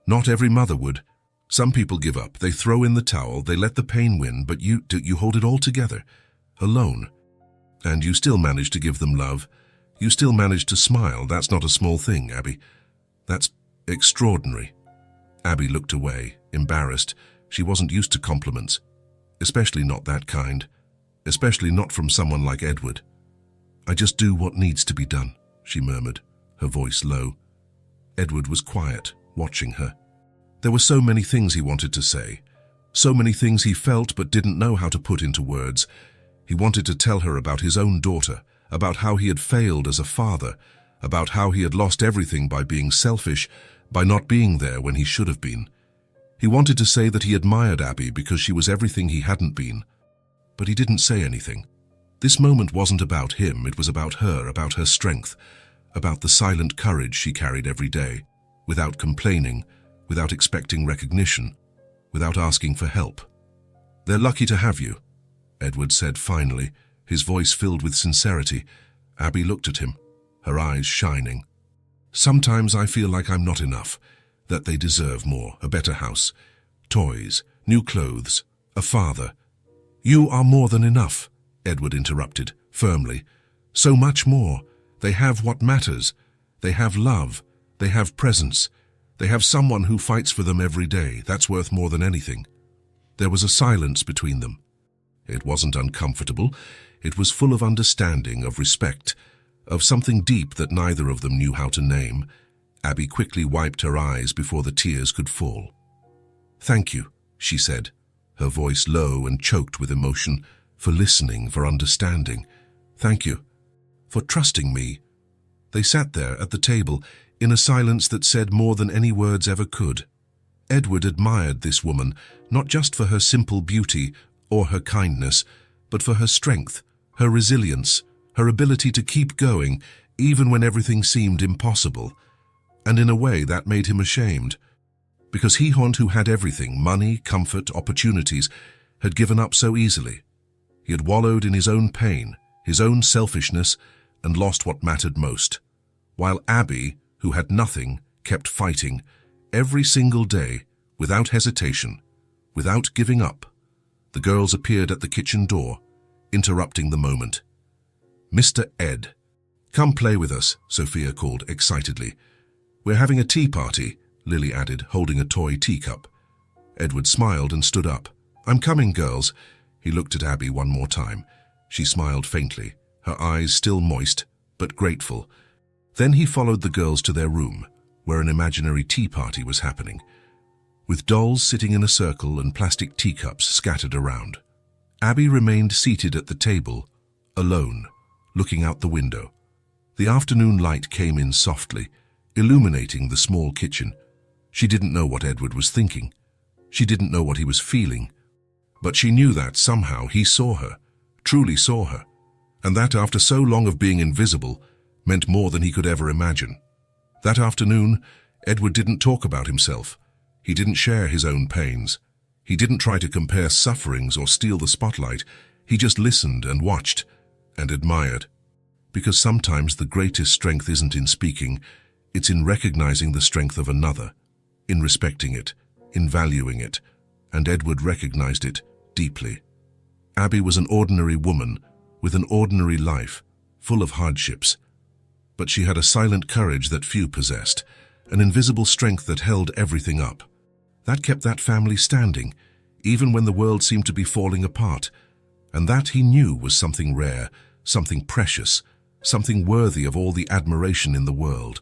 "Not every mother would. Some people give up. They throw in the towel. They let the pain win, but you hold it all together, alone. And you still manage to give them love. You still manage to smile. That's not a small thing, Abby. That's extraordinary." Abby looked away, embarrassed. She wasn't used to compliments, especially not that kind, especially not from someone like Edward. "I just do what needs to be done," she murmured, her voice low. Edward was quiet, watching her. There were so many things he wanted to say, So many things he felt but didn't know how to put into words. He wanted to tell her about his own daughter, about how he had failed as a father, about how he had lost everything by being selfish, by not being there when he should have been. He wanted to say that he admired Abby because she was everything he hadn't been. But he didn't say anything. This moment wasn't about him, it was about her strength, about the silent courage she carried every day, without complaining, without expecting recognition, without asking for help. "They're lucky to have you," Edward said finally, his voice filled with sincerity. Abby looked at him, her eyes shining. "Sometimes I feel like I'm not enough, that they deserve more, a better house, toys, new clothes, a father." "You are more than enough," Edward interrupted, firmly. "So much more. They have what matters. They have love. They have presence. They have someone who fights for them every day. That's worth more than anything." There was a silence between them. It wasn't uncomfortable. It was full of understanding, of respect, of something deep that neither of them knew how to name. Abby quickly wiped her eyes before the tears could fall. "Thank you," she said, her voice low and choked with emotion, "for listening, for understanding. Thank you for trusting me." They sat there at the table in a silence that said more than any words ever could. Edward admired this woman, not just for her simple beauty or her kindness, but for her strength, her resilience, her ability to keep going even when everything seemed impossible. And in a way that made him ashamed, because he who had everything, money, comfort, opportunities, had given up so easily. He had wallowed in his own pain, his own selfishness, and lost what mattered most. While Abby, who had nothing, kept fighting, every single day, without hesitation, without giving up. The girls appeared at the kitchen door, interrupting the moment. "Mr. Ed, come play with us," Sophia called excitedly. "We're having a tea party," Lily added, holding a toy teacup. Edward smiled and stood up. "I'm coming, girls." He looked at Abby one more time. She smiled faintly, her eyes still moist, but grateful. Then he followed the girls to their room, where an imaginary tea party was happening, with dolls sitting in a circle and plastic teacups scattered around. Abby remained seated at the table, alone, looking out the window. The afternoon light came in softly, illuminating the small kitchen. She didn't know what Edward was thinking. She didn't know what he was feeling. But she knew that somehow he saw her, truly saw her, and that after so long of being invisible meant more than he could ever imagine. That afternoon, Edward didn't talk about himself. He didn't share his own pains. He didn't try to compare sufferings or steal the spotlight. He just listened and watched and admired. Because sometimes the greatest strength isn't in speaking, it's in recognizing the strength of another, in respecting it, in valuing it, and Edward recognized it deeply. Abby was an ordinary woman with an ordinary life, full of hardships. But she had a silent courage that few possessed, an invisible strength that held everything up. That kept that family standing, even when the world seemed to be falling apart. And that he knew was something rare, something precious, something worthy of all the admiration in the world.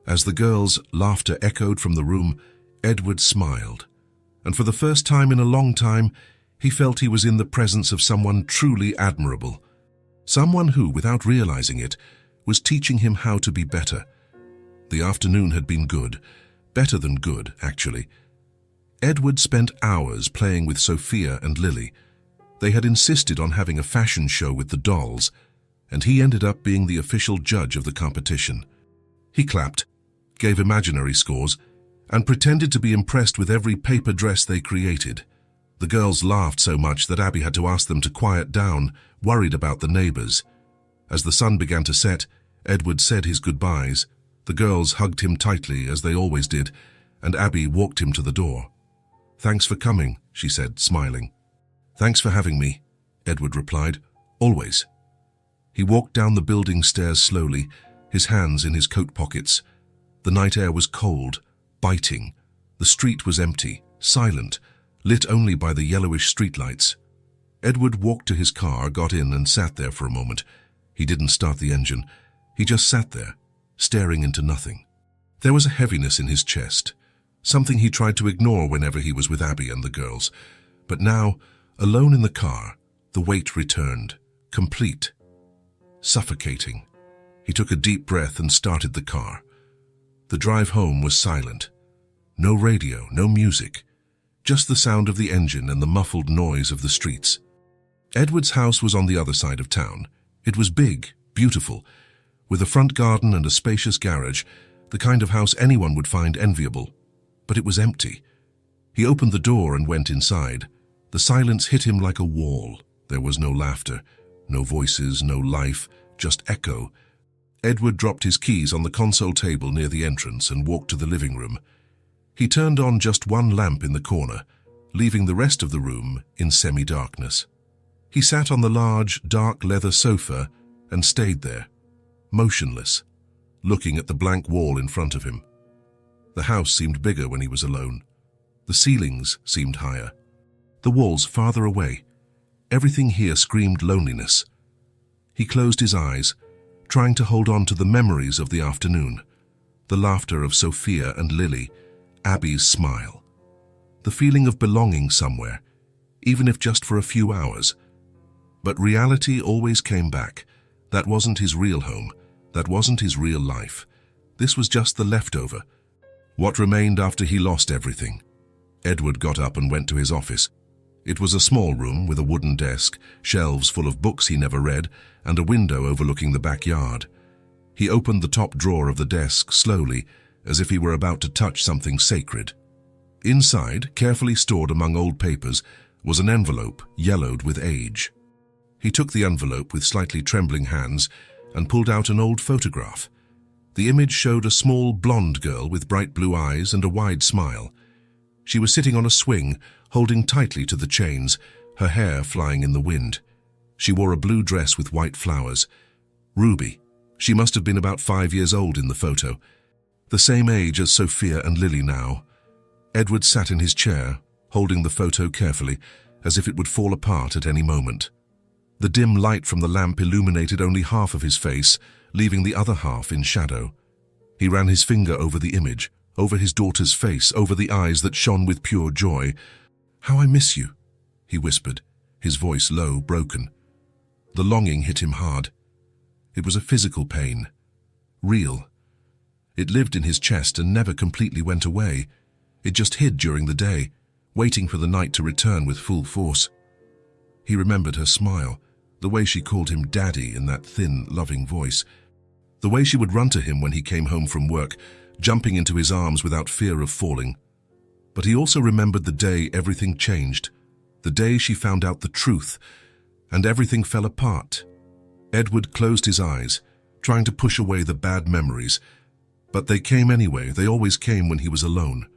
As the girls' laughter echoed from the room, Edward smiled. And for the first time in a long time, he felt he was in the presence of someone truly admirable. Someone who, without realizing it, was teaching him how to be better. The afternoon had been good, better than good, actually. Edward spent hours playing with Sophia and Lily. They had insisted on having a fashion show with the dolls, and he ended up being the official judge of the competition. He clapped, gave imaginary scores, and pretended to be impressed with every paper dress they created. The girls laughed so much that Abby had to ask them to quiet down, worried about the neighbors. As the sun began to set, Edward said his goodbyes. The girls hugged him tightly, as they always did, and Abby walked him to the door. "Thanks for coming," she said, smiling. "Thanks for having me," Edward replied. "Always." He walked down the building stairs slowly, his hands in his coat pockets. The night air was cold, biting. The street was empty, silent, lit only by the yellowish streetlights. Edward walked to his car, got in, and sat there for a moment. He didn't start the engine. He just sat there, staring into nothing. There was a heaviness in his chest, something he tried to ignore whenever he was with Abby and the girls. But now, alone in the car, the weight returned, complete, suffocating. He took a deep breath and started the car. The drive home was silent. No radio, no music, just the sound of the engine and the muffled noise of the streets. Edward's house was on the other side of town. It was big, beautiful, with a front garden and a spacious garage, the kind of house anyone would find enviable. But it was empty. He opened the door and went inside. The silence hit him like a wall. There was no laughter, no voices, no life, just echo. Edward dropped his keys on the console table near the entrance and walked to the living room. He turned on just one lamp in the corner, leaving the rest of the room in semi-darkness. He sat on the large, dark leather sofa and stayed there, motionless, looking at the blank wall in front of him. The house seemed bigger when he was alone. The ceilings seemed higher, the walls farther away. Everything here screamed loneliness. He closed his eyes, trying to hold on to the memories of the afternoon, the laughter of Sophia and Lily, Abby's smile, the feeling of belonging somewhere, even if just for a few hours. But reality always came back. That wasn't his real home. That wasn't his real life. This was just the leftover. What remained after he lost everything? Edward got up and went to his office. It was a small room with a wooden desk, shelves full of books he never read, and a window overlooking the backyard. He opened the top drawer of the desk slowly, as if he were about to touch something sacred. Inside, carefully stored among old papers, was an envelope yellowed with age. He took the envelope with slightly trembling hands and pulled out an old photograph. The image showed a small blonde girl with bright blue eyes and a wide smile. She was sitting on a swing, holding tightly to the chains, her hair flying in the wind. She wore a blue dress with white flowers. Ruby. She must have been about 5 years old in the photo. The same age as Sophia and Lily now. Edward sat in his chair, holding the photo carefully, as if it would fall apart at any moment. The dim light from the lamp illuminated only half of his face, leaving the other half in shadow. He ran his finger over the image, over his daughter's face, over the eyes that shone with pure joy. "How I miss you," he whispered, his voice low, broken. The longing hit him hard. It was a physical pain, real. It lived in his chest and never completely went away. It just hid during the day, waiting for the night to return with full force. He remembered her smile, the way she called him Daddy in that thin, loving voice, the way she would run to him when he came home from work, jumping into his arms without fear of falling. But he also remembered the day everything changed, the day she found out the truth, and everything fell apart. Edward closed his eyes, trying to push away the bad memories, but they came anyway. They always came when he was alone.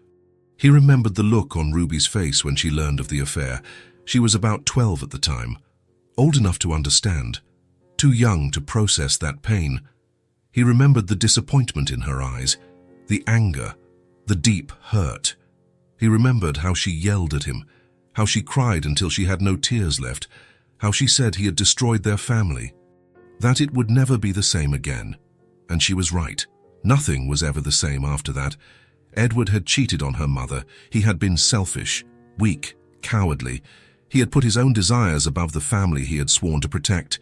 He remembered the look on Ruby's face when she learned of the affair. She was about 12 at the time, old enough to understand, too young to process that pain. He remembered the disappointment in her eyes, the anger, the deep hurt. He remembered how she yelled at him, how she cried until she had no tears left, how she said he had destroyed their family, that it would never be the same again. And she was right. Nothing was ever the same after that. Edward had cheated on her mother. He had been selfish, weak, cowardly. He had put his own desires above the family he had sworn to protect.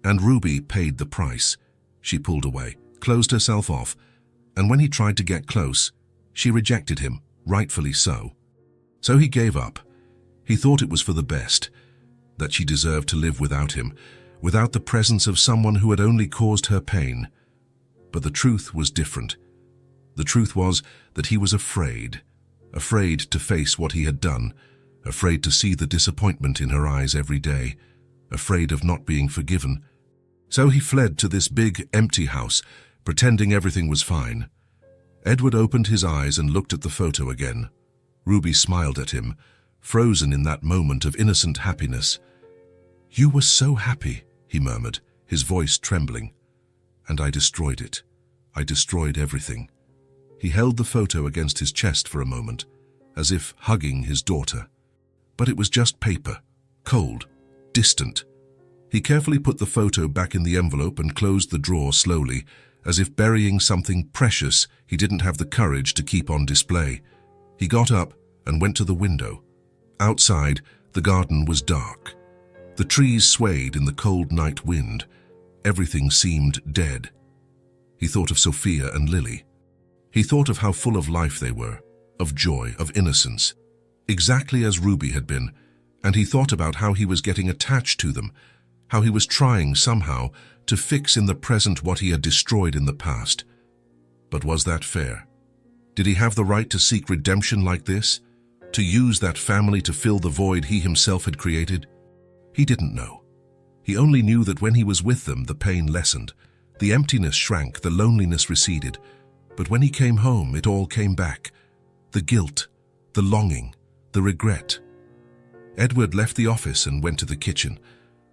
And Ruby paid the price. She pulled away, closed herself off, and when he tried to get close, she rejected him, rightfully so. So he gave up. He thought it was for the best, that she deserved to live without him, without the presence of someone who had only caused her pain. But the truth was different. The truth was that he was afraid to face what he had done, afraid to see the disappointment in her eyes every day, afraid of not being forgiven. So he fled to this big, empty house, pretending everything was fine. Edward opened his eyes and looked at the photo again. Ruby smiled at him, frozen in that moment of innocent happiness. "You were so happy," he murmured, his voice trembling. "And I destroyed it. I destroyed everything." He held the photo against his chest for a moment, as if hugging his daughter. But it was just paper, cold, distant. He carefully put the photo back in the envelope and closed the drawer slowly, as if burying something precious he didn't have the courage to keep on display. He got up and went to the window. Outside, the garden was dark. The trees swayed in the cold night wind. Everything seemed dead. He thought of Sophia and Lily. He thought of how full of life they were, of joy, of innocence, exactly as Ruby had been, and he thought about how he was getting attached to them, how he was trying somehow to fix in the present what he had destroyed in the past. But was that fair? Did he have the right to seek redemption like this? To use that family to fill the void he himself had created? He didn't know. He only knew that when he was with them, the pain lessened, the emptiness shrank, the loneliness receded. But when he came home, it all came back. The guilt, the longing, the regret. Edward left the office and went to the kitchen.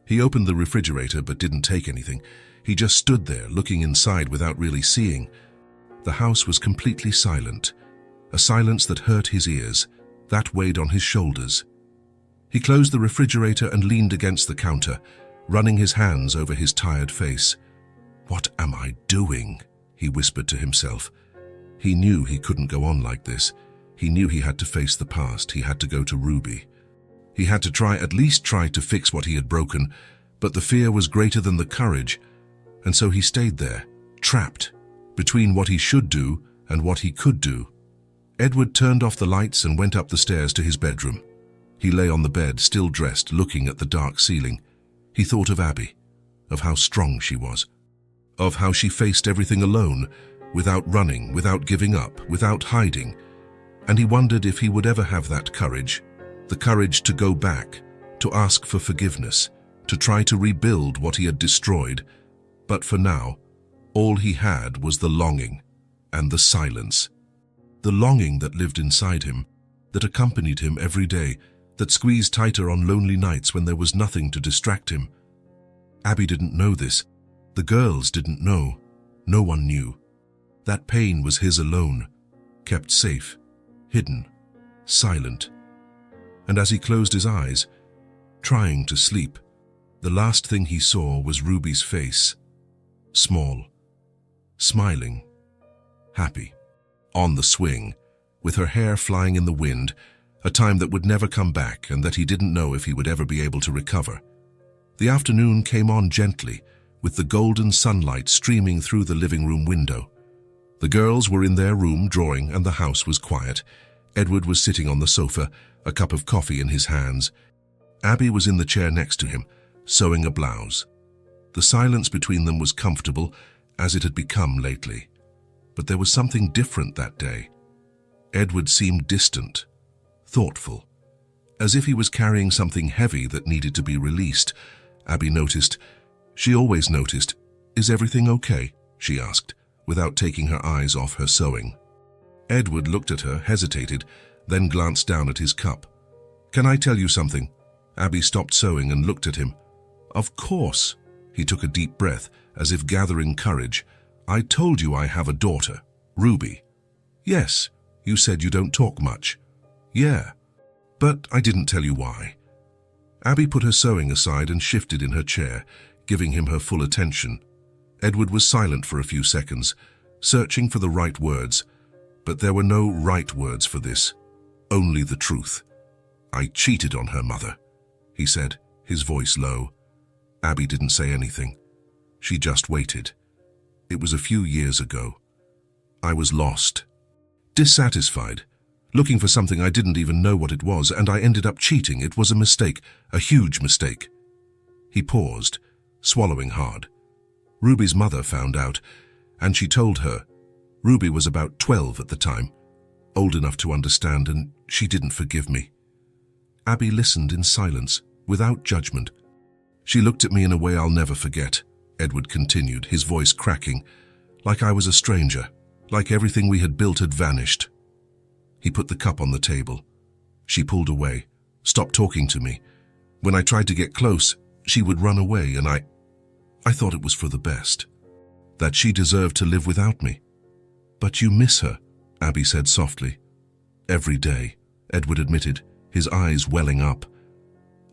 He opened the refrigerator but didn't take anything. He just stood there, looking inside without really seeing. The house was completely silent, a silence that hurt his ears, that weighed on his shoulders. He closed the refrigerator and leaned against the counter, running his hands over his tired face. "What am I doing?" he whispered to himself. He knew he couldn't go on like this. He knew he had to face the past. He had to go to Ruby. He had to at least try to fix what he had broken, but the fear was greater than the courage, and so he stayed there, trapped, between what he should do and what he could do. Edward turned off the lights and went up the stairs to his bedroom. He lay on the bed, still dressed, looking at the dark ceiling. He thought of Abby, of how strong she was, of how she faced everything alone, without running, without giving up, without hiding. And he wondered if he would ever have that courage, the courage to go back, to ask for forgiveness, to try to rebuild what he had destroyed. But for now, all he had was the longing and the silence. The longing that lived inside him, that accompanied him every day, that squeezed tighter on lonely nights when there was nothing to distract him. Abby didn't know this. The girls didn't know. No one knew. That pain was his alone, kept safe, hidden, silent. And as he closed his eyes, trying to sleep, the last thing he saw was Ruby's face, small, smiling, happy, on the swing, with her hair flying in the wind, a time that would never come back and that he didn't know if he would ever be able to recover. The afternoon came on gently, with the golden sunlight streaming through the living room window. The girls were in their room drawing and the house was quiet. Edward was sitting on the sofa, a cup of coffee in his hands. Abby was in the chair next to him, sewing a blouse. The silence between them was comfortable, as it had become lately. But there was something different that day. Edward seemed distant, thoughtful, as if he was carrying something heavy that needed to be released. Abby noticed. She always noticed. "Is everything okay?" she asked, without taking her eyes off her sewing. Edward looked at her, hesitated, then glanced down at his cup. "Can I tell you something?" Abby stopped sewing and looked at him. "Of course." He took a deep breath, as if gathering courage. "I told you I have a daughter, Ruby." "Yes, you said you don't talk much." "Yeah, but I didn't tell you why." Abby put her sewing aside and shifted in her chair, giving him her full attention. Edward was silent for a few seconds, searching for the right words, but there were no right words for this, only the truth. "I cheated on her, Mother," he said, his voice low. Abby didn't say anything. She just waited. It was a few years ago. I was lost, dissatisfied, looking for something I didn't even know what it was, and I ended up cheating. It was a mistake, a huge mistake. He paused, swallowing hard. Ruby's mother found out, and she told her. Ruby was about 12 at the time, old enough to understand, and she didn't forgive me. Abby listened in silence, without judgment. She looked at me in a way I'll never forget, Edward continued, his voice cracking, like I was a stranger, like everything we had built had vanished. He put the cup on the table. She pulled away, stopped talking to me. When I tried to get close, she would run away, and I thought it was for the best, that she deserved to live without me. "But you miss her," Abby said softly. "Every day," Edward admitted, his eyes welling up.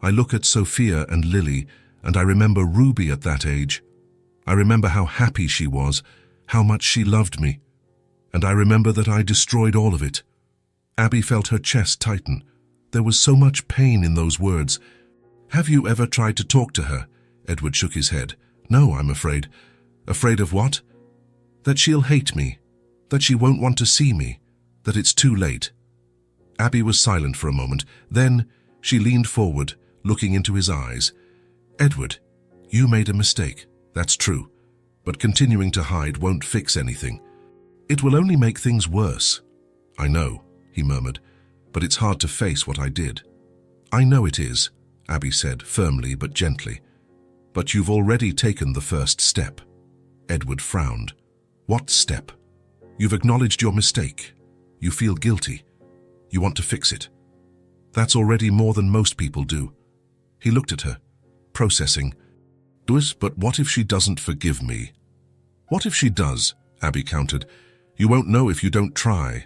"I look at Sophia and Lily, and I remember Ruby at that age. I remember how happy she was, how much she loved me. And I remember that I destroyed all of it." Abby felt her chest tighten. There was so much pain in those words. "Have you ever tried to talk to her?" Edward shook his head. "No, I'm afraid." "Afraid of what?" "That she'll hate me, that she won't want to see me, that it's too late." Abby was silent for a moment. Then she leaned forward, looking into his eyes. "Edward, you made a mistake, that's true, but continuing to hide won't fix anything. It will only make things worse." "I know," he murmured, "but it's hard to face what I did." "I know it is," Abby said, firmly but gently. "But you've already taken the first step." Edward frowned. "What step?" "You've acknowledged your mistake. You feel guilty. You want to fix it. That's already more than most people do." He looked at her, processing. "But what if she doesn't forgive me?" "What if she does?" Abby countered. "You won't know if you don't try."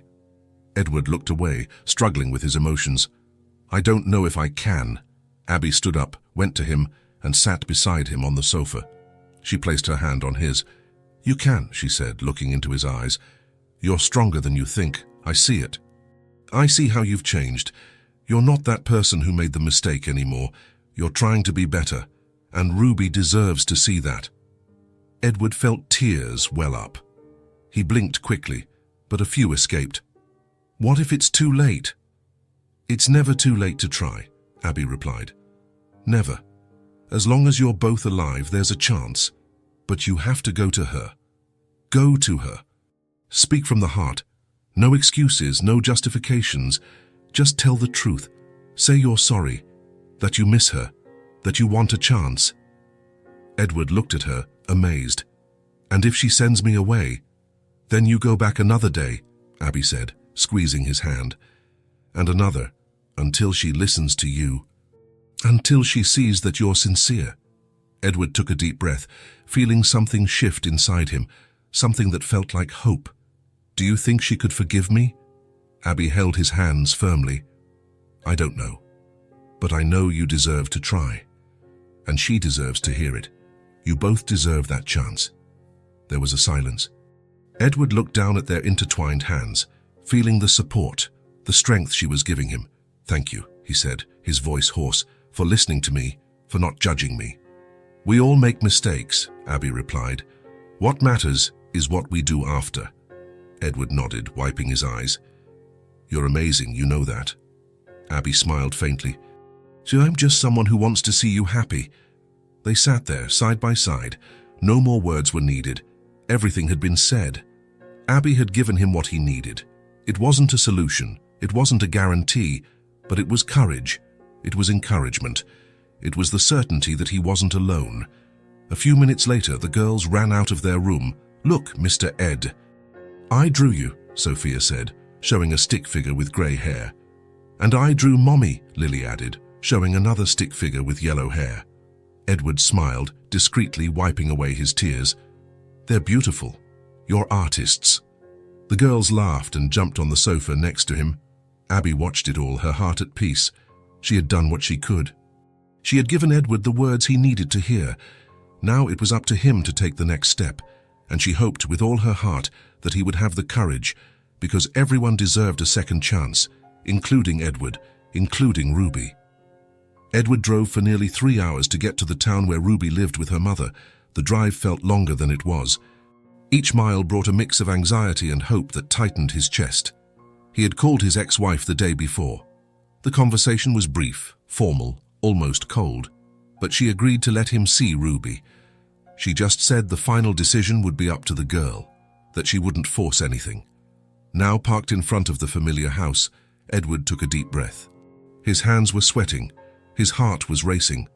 Edward looked away, struggling with his emotions. "I don't know if I can." Abby stood up, went to him, and sat beside him on the sofa. She placed her hand on his. "You can," she said, looking into his eyes. "You're stronger than you think. I see it. I see how you've changed. You're not that person who made the mistake anymore. You're trying to be better, and Ruby deserves to see that." Edward felt tears well up. He blinked quickly, but a few escaped. "What if it's too late?" "It's never too late to try," Abby replied. "Never. As long as you're both alive, there's a chance. But you have to go to her. Go to her. Speak from the heart. No excuses, no justifications. Just tell the truth. Say you're sorry, that you miss her, that you want a chance." Edward looked at her, amazed. "And if she sends me away?" "Then you go back another day," Abby said, squeezing his hand. "And another, until she listens to you. Until she sees that you're sincere." Edward took a deep breath, feeling something shift inside him, something that felt like hope. "Do you think she could forgive me?" Abby held his hands firmly. "I don't know. But I know you deserve to try. And she deserves to hear it. You both deserve that chance." There was a silence. Edward looked down at their intertwined hands, feeling the support, the strength she was giving him. "Thank you," he said, his voice hoarse, "for listening to me, for not judging me." "We all make mistakes," Abby replied. "What matters is what we do after." Edward nodded, wiping his eyes. "You're amazing, you know that." Abby smiled faintly. "So I'm just someone who wants to see you happy." They sat there, side by side. No more words were needed. Everything had been said. Abby had given him what he needed. It wasn't a solution, it wasn't a guarantee, but it was courage. It was encouragement. It was the certainty that he wasn't alone. A few minutes later, the girls ran out of their room. "Look, Mr. Ed." "I drew you," Sophia said, showing a stick figure with grey hair. "And I drew Mommy," Lily added, showing another stick figure with yellow hair. Edward smiled, discreetly wiping away his tears. "They're beautiful. You're artists." The girls laughed and jumped on the sofa next to him. Abby watched it all, her heart at peace. She had done what she could. She had given Edward the words he needed to hear. Now it was up to him to take the next step, and she hoped with all her heart that he would have the courage, because everyone deserved a second chance, including Edward, including Ruby. Edward drove for nearly 3 hours to get to the town where Ruby lived with her mother. The drive felt longer than it was. Each mile brought a mix of anxiety and hope that tightened his chest. He had called his ex-wife the day before. The conversation was brief, formal, almost cold, but she agreed to let him see Ruby. She just said the final decision would be up to the girl, that she wouldn't force anything. Now parked in front of the familiar house, Edward took a deep breath. His hands were sweating, his heart was racing.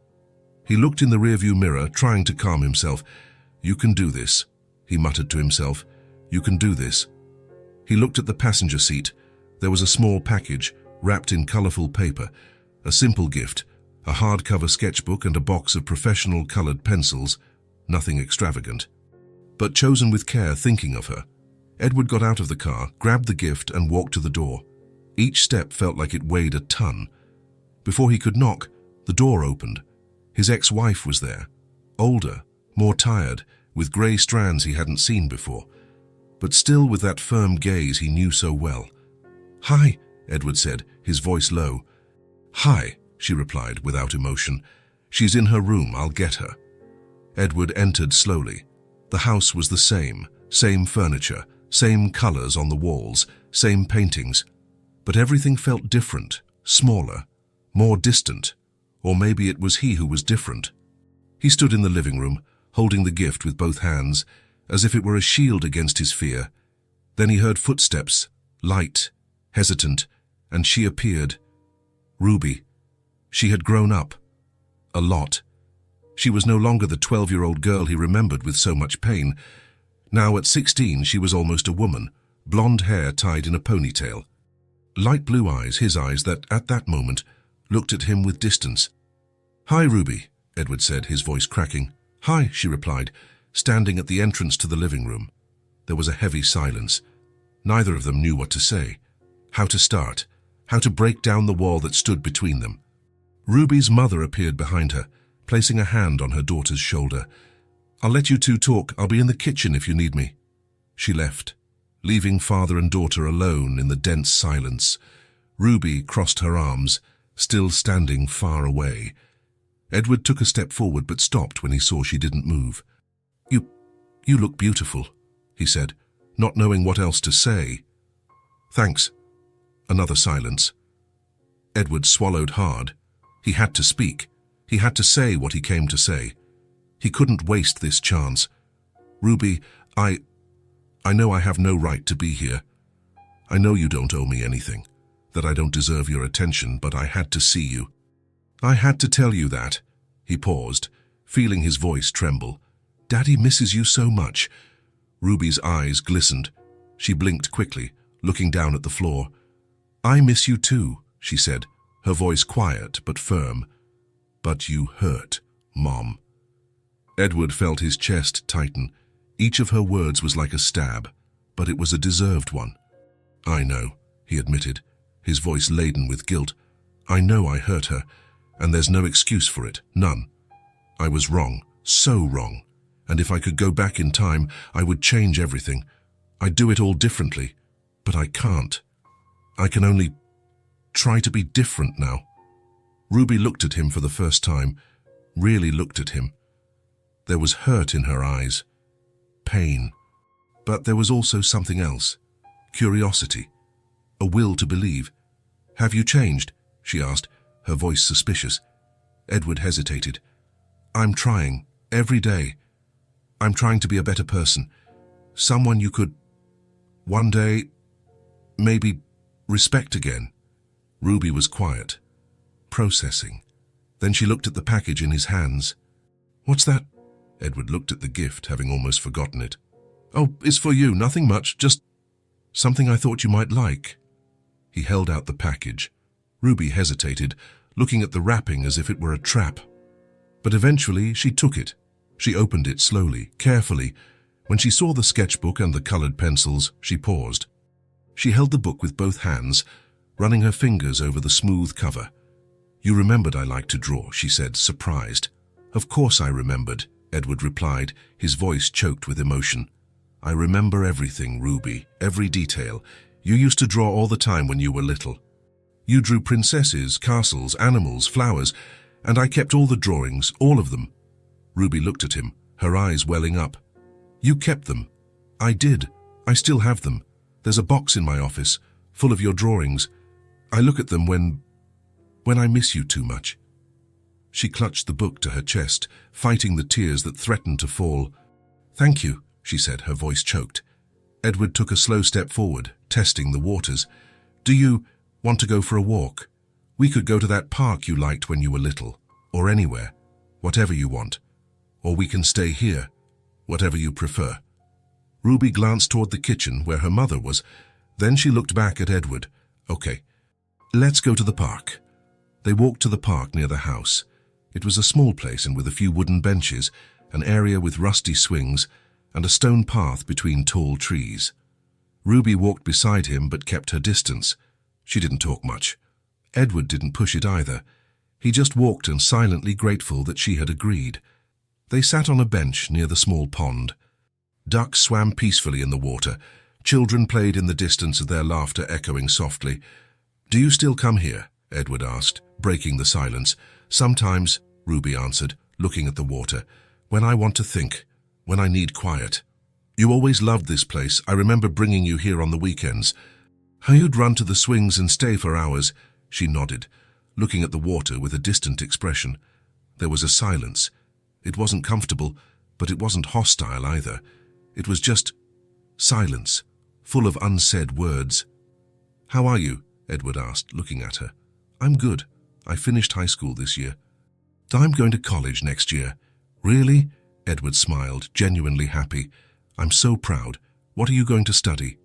He looked in the rearview mirror, trying to calm himself. "You can do this," he muttered to himself. "You can do this." He looked at the passenger seat. There was a small package, wrapped in colorful paper, a simple gift, a hardcover sketchbook and a box of professional colored pencils, nothing extravagant. But chosen with care, thinking of her. Edward got out of the car, grabbed the gift and walked to the door. Each step felt like it weighed a ton. Before he could knock, the door opened. His ex-wife was there, older, more tired, with grey strands he hadn't seen before, but still with that firm gaze he knew so well. "Hi," Edward said, his voice low. "Hi," she replied without emotion. "She's in her room, I'll get her." Edward entered slowly. The house was the same furniture, same colors on the walls, same paintings. But everything felt different, smaller, more distant. Or maybe it was he who was different. He stood in the living room, holding the gift with both hands, as if it were a shield against his fear. Then he heard footsteps, light, hesitant, and she appeared. Ruby. She had grown up. A lot. She was no longer the 12-year-old girl he remembered with so much pain. Now at 16 she was almost a woman, blonde hair tied in a ponytail. Light blue eyes, his eyes that, at that moment, looked at him with distance. "Hi, Ruby," Edward said, his voice cracking. "Hi," she replied, standing at the entrance to the living room. There was a heavy silence. Neither of them knew what to say, how to start, how to break down the wall that stood between them. Ruby's mother appeared behind her, placing a hand on her daughter's shoulder. "I'll let you two talk. I'll be in the kitchen if you need me." She left, leaving father and daughter alone in the dense silence. Ruby crossed her arms, still standing far away. Edward took a step forward but stopped when he saw she didn't move. You look beautiful," he said, not knowing what else to say. "Thanks." Another silence. Edward swallowed hard. He had to speak. He had to say what he came to say. He couldn't waste this chance. "Ruby, I know I have no right to be here. I know you don't owe me anything, that I don't deserve your attention, but I had to see you. I had to tell you that." He paused, feeling his voice tremble. "Daddy misses you so much." Ruby's eyes glistened. She blinked quickly, looking down at the floor. "I miss you too," she said, her voice quiet but firm. "But you hurt, Mom." Edward felt his chest tighten. Each of her words was like a stab, but it was a deserved one. "I know," he admitted, his voice laden with guilt. "I know I hurt her, and there's no excuse for it, none. I was wrong, so wrong, and if I could go back in time, I would change everything. I'd do it all differently, but I can't. I can only try to be different now." Ruby looked at him for the first time, really looked at him. There was hurt in her eyes, pain, but there was also something else, curiosity, a will to believe. "Have you changed?" she asked, her voice suspicious. Edward hesitated. "I'm trying, every day. I'm trying to be a better person, someone you could, one day, maybe respect again." Ruby was quiet, processing. Then she looked at the package in his hands. "What's that?" Edward looked at the gift, having almost forgotten it. "Oh, it's for you, nothing much, just something I thought you might like." He held out the package. Ruby hesitated, looking at the wrapping as if it were a trap. But eventually she took it. She opened it slowly, carefully. When she saw the sketchbook and the colored pencils, she paused. She held the book with both hands, running her fingers over the smooth cover. "You remembered I like to draw," she said, surprised. "Of course I remembered," Edward replied, his voice choked with emotion. "I remember everything, Ruby, every detail. You used to draw all the time when you were little. You drew princesses, castles, animals, flowers, and I kept all the drawings, all of them." Ruby looked at him, her eyes welling up. "You kept them." "I did. I still have them. There's a box in my office, full of your drawings. I look at them when I miss you too much." She clutched the book to her chest, fighting the tears that threatened to fall. "Thank you," she said, her voice choked. Edward took a slow step forward, testing the waters. "Do you want to go for a walk? We could go to that park you liked when you were little, or anywhere, whatever you want. Or we can stay here, whatever you prefer." Ruby glanced toward the kitchen where her mother was. Then she looked back at Edward. "Okay, let's go to the park." They walked to the park near the house. It was a small place and with a few wooden benches, an area with rusty swings, and a stone path between tall trees. Ruby walked beside him but kept her distance. She didn't talk much. Edward didn't push it either. He just walked and silently grateful that she had agreed. They sat on a bench near the small pond. Ducks swam peacefully in the water. Children played in the distance, their laughter echoing softly. "Do you still come here?" Edward asked, breaking the silence. "Sometimes," Ruby answered, looking at the water, "when I want to think, when I need quiet. You always loved this place. I remember bringing you here on the weekends. How you'd run to the swings and stay for hours." She nodded, looking at the water with a distant expression. There was a silence. It wasn't comfortable, but it wasn't hostile either. It was just silence, full of unsaid words. "How are you?" Edward asked, looking at her. "I'm good. I finished high school this year." "I'm going to college next year." "Really?" Edward smiled, genuinely happy. "I'm so proud. What are you going to study?"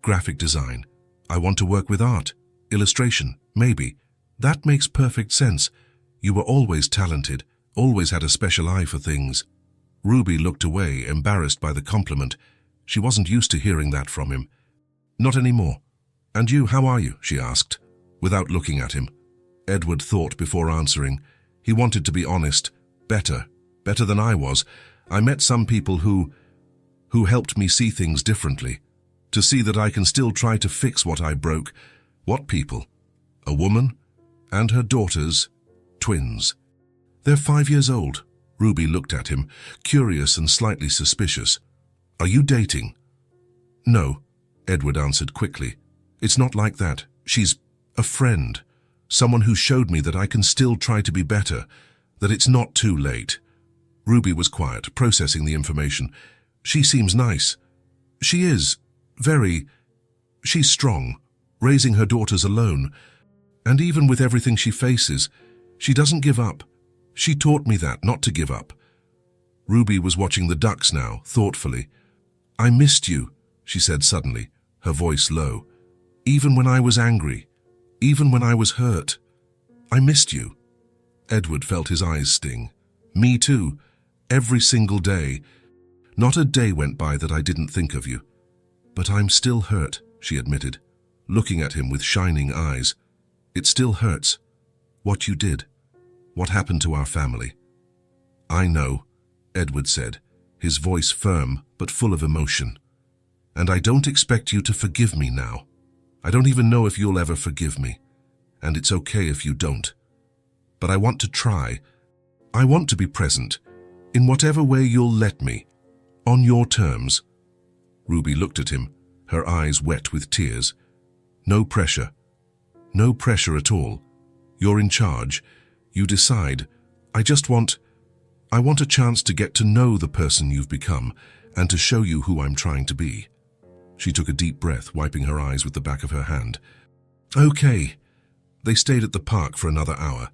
"Graphic design. I want to work with art. Illustration, maybe." "That makes perfect sense. You were always talented, always had a special eye for things." Ruby looked away, embarrassed by the compliment. She wasn't used to hearing that from him. "Not anymore. And you, how are you?" she asked, without looking at him. Edward thought before answering. He wanted to be honest. Better than I was. I met some people who helped me see things differently, to see that I can still try to fix what I broke." "What people?" "A woman and her daughters, twins. They're 5 years old." Ruby looked at him, curious and slightly suspicious. "Are you dating?" "No," Edward answered quickly. "It's not like that. She's a friend, someone who showed me that I can still try to be better, that it's not too late." Ruby was quiet, processing the information. "She seems nice." "She is. Very. She's strong, raising her daughters alone. And even with everything she faces, she doesn't give up. She taught me that, not to give up." Ruby was watching the ducks now, thoughtfully. "I missed you," she said suddenly, her voice low. "Even when I was angry, even when I was hurt. I missed you." Edward felt his eyes sting. "Me too. Every single day. Not a day went by that I didn't think of you. But I'm still hurt," she admitted, looking at him with shining eyes. "It still hurts. What you did. What happened to our family." "I know," Edward said, his voice firm but full of emotion. "And I don't expect you to forgive me now. I don't even know if you'll ever forgive me. And it's okay if you don't. But I want to try. I want to be present, in whatever way you'll let me, on your terms." Ruby looked at him, her eyes wet with tears. "No pressure. No pressure at all. You're in charge. You decide. I want a chance to get to know the person you've become and to show you who I'm trying to be." She took a deep breath, wiping her eyes with the back of her hand. "Okay." They stayed at the park for another hour.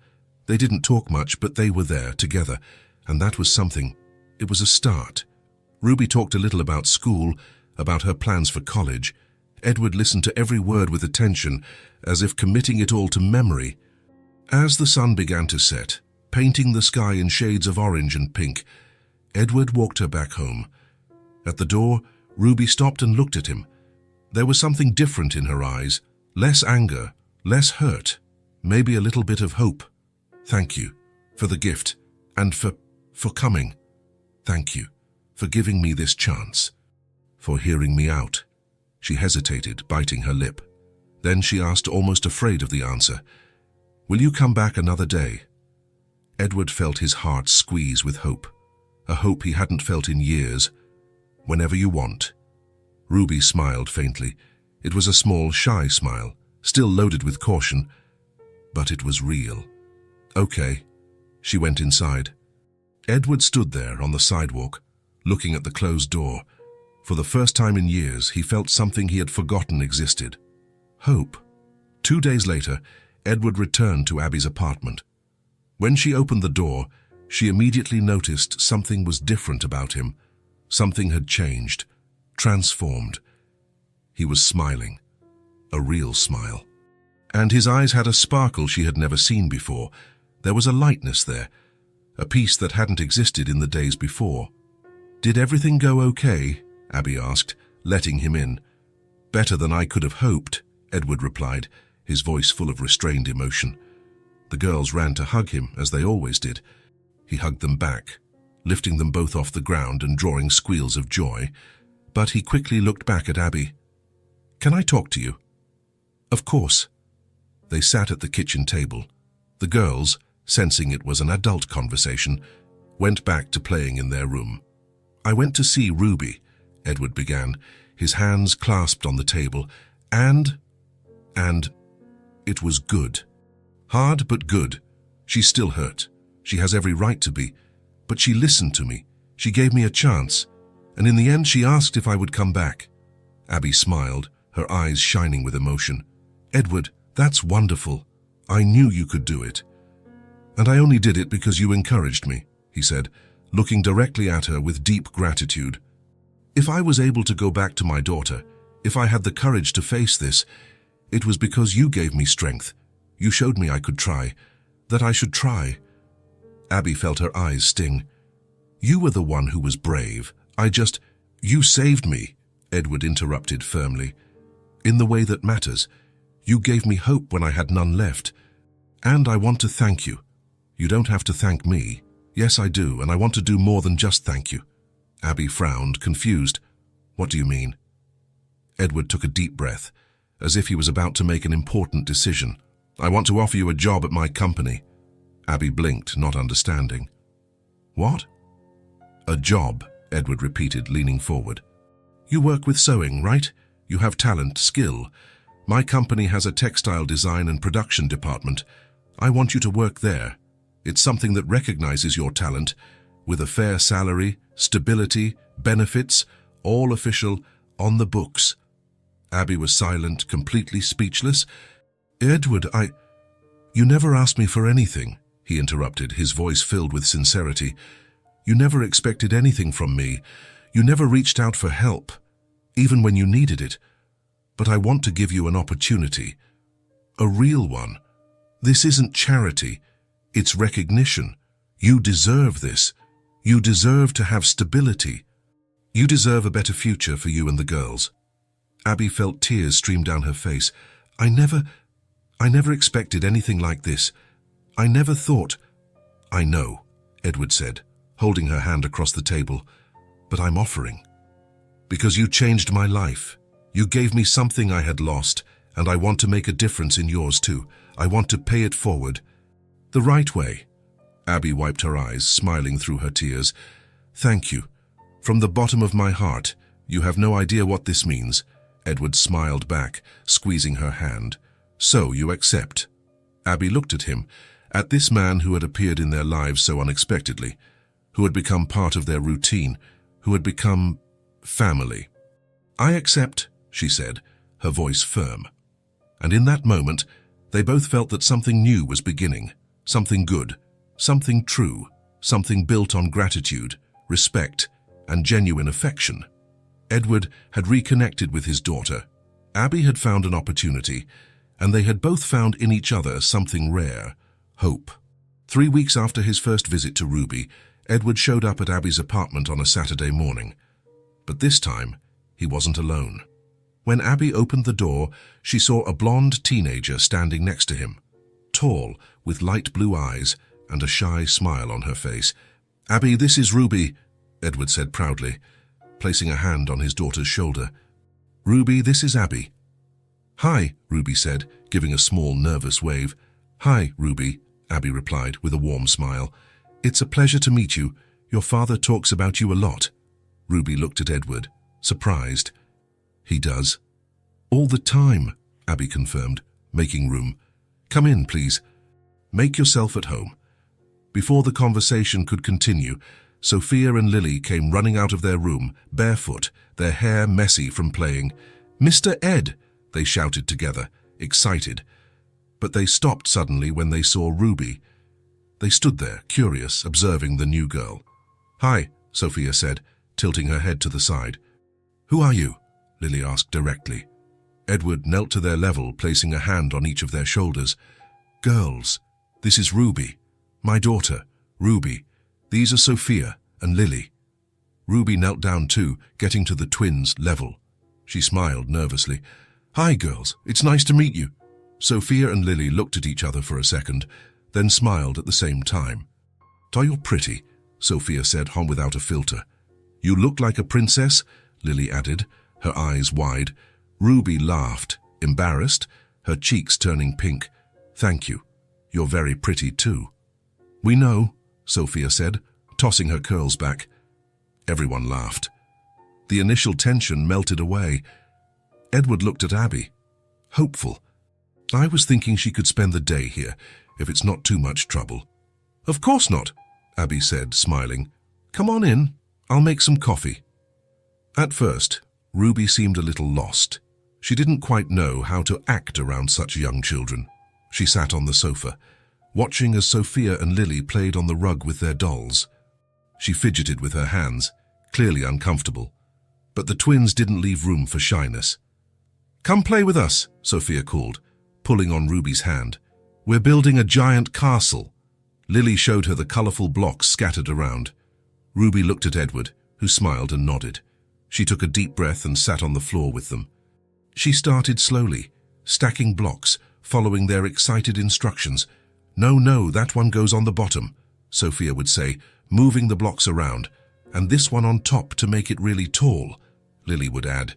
They didn't talk much, but they were there together, and that was something. It was a start. Ruby talked a little about school, about her plans for college. Edward listened to every word with attention, as if committing it all to memory. As the sun began to set, painting the sky in shades of orange and pink, Edward walked her back home. At the door, Ruby stopped and looked at him. There was something different in her eyes, less anger, less hurt, maybe a little bit of hope. "Thank you for the gift and for coming. Thank you for giving me this chance, for hearing me out." She hesitated, biting her lip. Then she asked, almost afraid of the answer, "Will you come back another day?" Edward felt his heart squeeze with hope, a hope he hadn't felt in years. "Whenever you want." Ruby smiled faintly. It was a small, shy smile, still loaded with caution, but it was real. "Okay." She went inside. Edward stood there on the sidewalk, looking at the closed door. For the first time in years, he felt something he had forgotten existed. Hope. 2 days later, Edward returned to Abby's apartment. When she opened the door, she immediately noticed something was different about him. Something had changed, transformed. He was smiling, a real smile. And his eyes had a sparkle she had never seen before. There was a lightness there, a peace that hadn't existed in the days before. "Did everything go okay?" Abby asked, letting him in. "Better than I could have hoped," Edward replied, his voice full of restrained emotion. The girls ran to hug him, as they always did. He hugged them back, lifting them both off the ground and drawing squeals of joy. But he quickly looked back at Abby. "Can I talk to you?" "Of course." They sat at the kitchen table, The girls, sensing it was an adult conversation, went back to playing in their room. "I went to see Ruby," Edward began, his hands clasped on the table, and it was good. Hard but good. She's still hurt. She has every right to be. But she listened to me. She gave me a chance. And in the end, she asked if I would come back. Abby smiled, her eyes shining with emotion. "Edward, that's wonderful. I knew you could do it. And I only did it because you encouraged me," he said, looking directly at her with deep gratitude. "If I was able to go back to my daughter, if I had the courage to face this, it was because you gave me strength. You showed me I could try, that I should try." Abby felt her eyes sting. "You were the one who was brave. You saved me," Edward interrupted firmly. "In the way that matters. You gave me hope when I had none left. And I want to thank you. You don't have to thank me. Yes, I do, and I want to do more than just thank you." Abby frowned, confused. "What do you mean?" Edward took a deep breath, as if he was about to make an important decision. "I want to offer you a job at my company." Abby blinked, not understanding. "What?" "A job," Edward repeated, leaning forward. "You work with sewing, right? You have talent, skill. My company has a textile design and production department. I want you to work there. It's something that recognizes your talent, with a fair salary, stability, benefits, all official, on the books." Abby was silent, completely speechless. "Edward, You never asked me for anything," he interrupted, his voice filled with sincerity. "You never expected anything from me. You never reached out for help, even when you needed it. But I want to give you an opportunity. A real one. This isn't charity. It's recognition. You deserve this. You deserve to have stability. You deserve a better future for you and the girls." Abby felt tears stream down her face. I never expected anything like this. I never thought—" "I know," Edward said, holding her hand across the table. "But I'm offering. Because you changed my life. You gave me something I had lost, and I want to make a difference in yours too. I want to pay it forward. The right way." Abby wiped her eyes, smiling through her tears. "Thank you. From the bottom of my heart. You have no idea what this means." Edward smiled back, squeezing her hand. "So you accept?" Abby looked at him, at this man who had appeared in their lives so unexpectedly, who had become part of their routine, who had become family. "I accept," she said, her voice firm. And in that moment, they both felt that something new was beginning, something good, something true, something built on gratitude, respect, and genuine affection. Edward had reconnected with his daughter. Abby had found an opportunity, and they had both found in each other something rare, hope. 3 weeks after his first visit to Ruby, Edward showed up at Abby's apartment on a Saturday morning. But this time, he wasn't alone. When Abby opened the door, she saw a blonde teenager standing next to him, tall, with light blue eyes and a shy smile on her face. "Abby, this is Ruby," Edward said proudly, placing a hand on his daughter's shoulder. "Ruby, this is Abby." "Hi," Ruby said, giving a small, nervous wave. "Hi, Ruby," Abby replied with a warm smile. "It's a pleasure to meet you. Your father talks about you a lot." Ruby looked at Edward, surprised. "He does?" "All the time," Abby confirmed, making room. "Come in, please. Make yourself at home." Before the conversation could continue, Sophia and Lily came running out of their room, barefoot, their hair messy from playing. "Mr. Ed!" they shouted together, excited. But they stopped suddenly when they saw Ruby. They stood there, curious, observing the new girl. "Hi," Sophia said, tilting her head to the side. "Who are you?" Lily asked directly. Edward knelt to their level, placing a hand on each of their shoulders. "Girls, this is Ruby. My daughter, Ruby. These are Sophia and Lily." Ruby knelt down too, getting to the twins' level. She smiled nervously. "Hi, girls. It's nice to meet you." Sophia and Lily looked at each other for a second, then smiled at the same time. "You're pretty," Sophia said without a filter. "You look like a princess," Lily added, her eyes wide. Ruby laughed, embarrassed, her cheeks turning pink. "Thank you." You're very pretty too." "We know," Sophia said, tossing her curls back. Everyone laughed. The initial tension melted away. Edward looked at Abby, hopeful. "I was thinking she could spend the day here, if it's not too much trouble." "Of course not," Abby said, smiling. "Come on in. I'll make some coffee." At first, Ruby seemed a little lost. She didn't quite know how to act around such young children. She sat on the sofa, watching as Sophia and Lily played on the rug with their dolls. She fidgeted with her hands, clearly uncomfortable. But the twins didn't leave room for shyness. "Come play with us," Sophia called, pulling on Ruby's hand. "We're building a giant castle." Lily showed her the colorful blocks scattered around. Ruby looked at Edward, who smiled and nodded. She took a deep breath and sat on the floor with them. She started slowly, stacking blocks, following their excited instructions. No, that one goes on the bottom," Sophia would say, moving the blocks around. "And this one on top to make it really tall," Lily would add.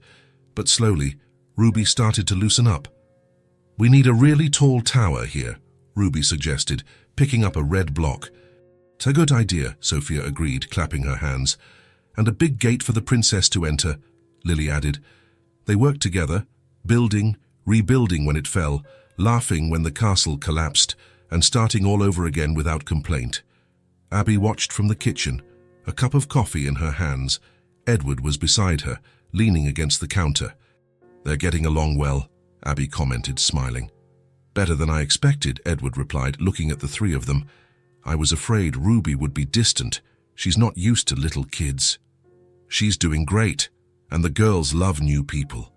But slowly, Ruby started to loosen up. "We need a really tall tower here," Ruby suggested, picking up a red block. "It's a good idea," Sophia agreed, clapping her hands. "And a big gate for the princess to enter," Lily added. They worked together, building, rebuilding when it fell, laughing when the castle collapsed, and starting all over again without complaint. Abby watched from the kitchen, a cup of coffee in her hands. Edward was beside her, leaning against the counter. "They're getting along well," Abby commented, smiling. "Better than I expected," Edward replied, looking at the three of them. "I was afraid Ruby would be distant. She's not used to little kids." "She's doing great, and the girls love new people,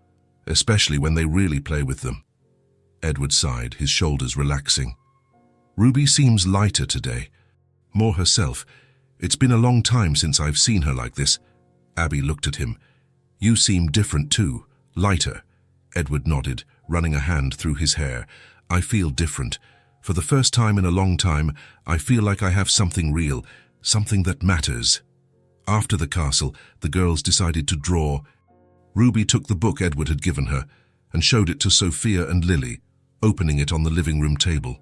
especially when they really play with them." Edward sighed, his shoulders relaxing. "Ruby seems lighter today, more herself. It's been a long time since I've seen her like this." Abby looked at him. "You seem different too, lighter." Edward nodded, running a hand through his hair. "I feel different. For the first time in a long time, I feel like I have something real, something that matters." After the castle, the girls decided to draw. Ruby took the book Edward had given her and showed it to Sophia and Lily, opening it on the living room table.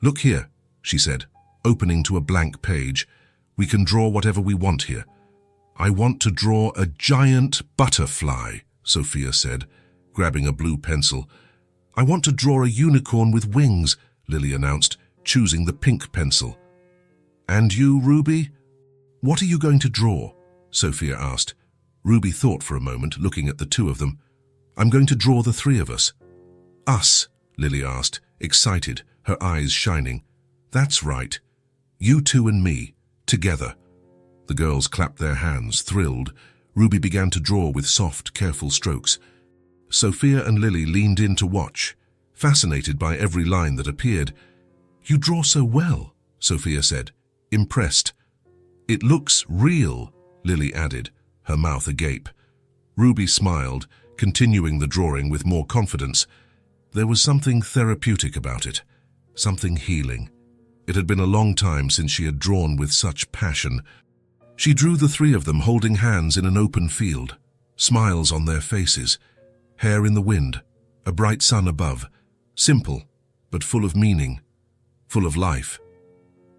"Look here," she said, opening to a blank page. "We can draw whatever we want here." "I want to draw a giant butterfly," Sophia said, grabbing a blue pencil. "I want to draw a unicorn with wings," Lily announced, choosing the pink pencil. "And you, Ruby? What are you going to draw?" Sophia asked. Ruby thought for a moment, looking at the two of them. "I'm going to draw the three of us." "Us?" Lily asked, excited, her eyes shining. "That's right. You two and me, together." The girls clapped their hands, thrilled. Ruby began to draw with soft, careful strokes. Sophia and Lily leaned in to watch, fascinated by every line that appeared. "You draw so well," Sophia said, impressed. "It looks real," Lily added, her mouth agape. Ruby smiled, continuing the drawing with more confidence. There was something therapeutic about it, something healing. It had been a long time since she had drawn with such passion. She drew the three of them holding hands in an open field, smiles on their faces, hair in the wind, a bright sun above, simple, but full of meaning, full of life.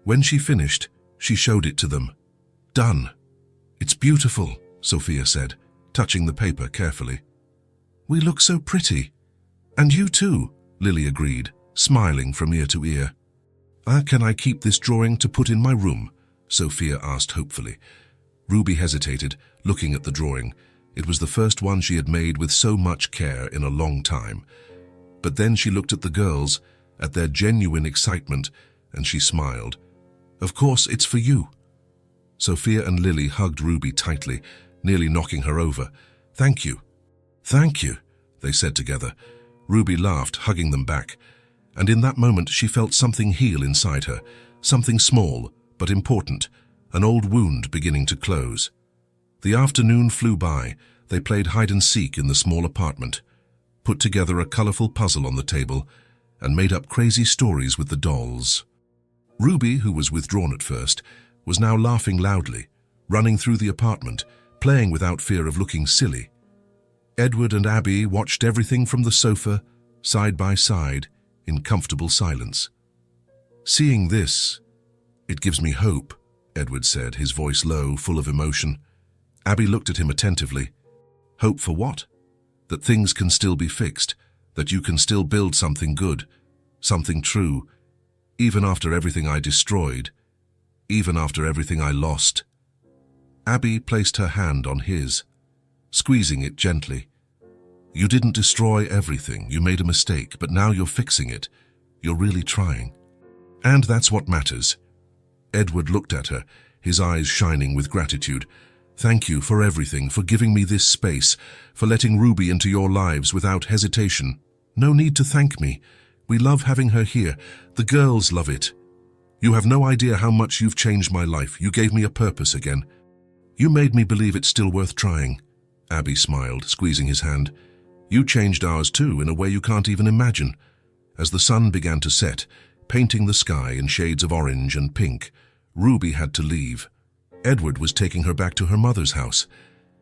When she finished, she showed it to them. "Done." "It's beautiful," Sophia said, touching the paper carefully. "We look so pretty." "And you too," Lily agreed, smiling from ear to ear. Can I keep this drawing to put in my room?" Sophia asked hopefully. Ruby hesitated, looking at the drawing. It was the first one she had made with so much care in a long time. But then she looked at the girls, at their genuine excitement, and she smiled. "Of course, it's for you." Sophia and Lily hugged Ruby tightly, nearly knocking her over. "Thank you." "Thank you," they said together. Ruby laughed, hugging them back. And in that moment she felt something heal inside her, something small but important, an old wound beginning to close. The afternoon flew by. They played hide-and-seek in the small apartment, put together a colorful puzzle on the table, and made up crazy stories with the dolls. Ruby, who was withdrawn at first, was now laughing loudly, running through the apartment, playing without fear of looking silly. Edward and Abby watched everything from the sofa, side by side, in comfortable silence. Seeing this, it gives me hope, Edward said, his voice low, full of emotion. Abby looked at him attentively. Hope for what? That things can still be fixed, that you can still build something good, something true, even after everything I destroyed, even after everything I lost. Abby placed her hand on his, squeezing it gently. You didn't destroy everything, you made a mistake, but now you're fixing it. You're really trying. And that's what matters. Edward looked at her, his eyes shining with gratitude. Thank you for everything, for giving me this space, for letting Ruby into your lives without hesitation. No need to thank me. We love having her here. The girls love it. You have no idea how much you've changed my life. You gave me a purpose again. You made me believe it's still worth trying. Abby smiled, squeezing his hand. You changed ours too, in a way you can't even imagine. As the sun began to set, painting the sky in shades of orange and pink, Ruby had to leave. Edward was taking her back to her mother's house.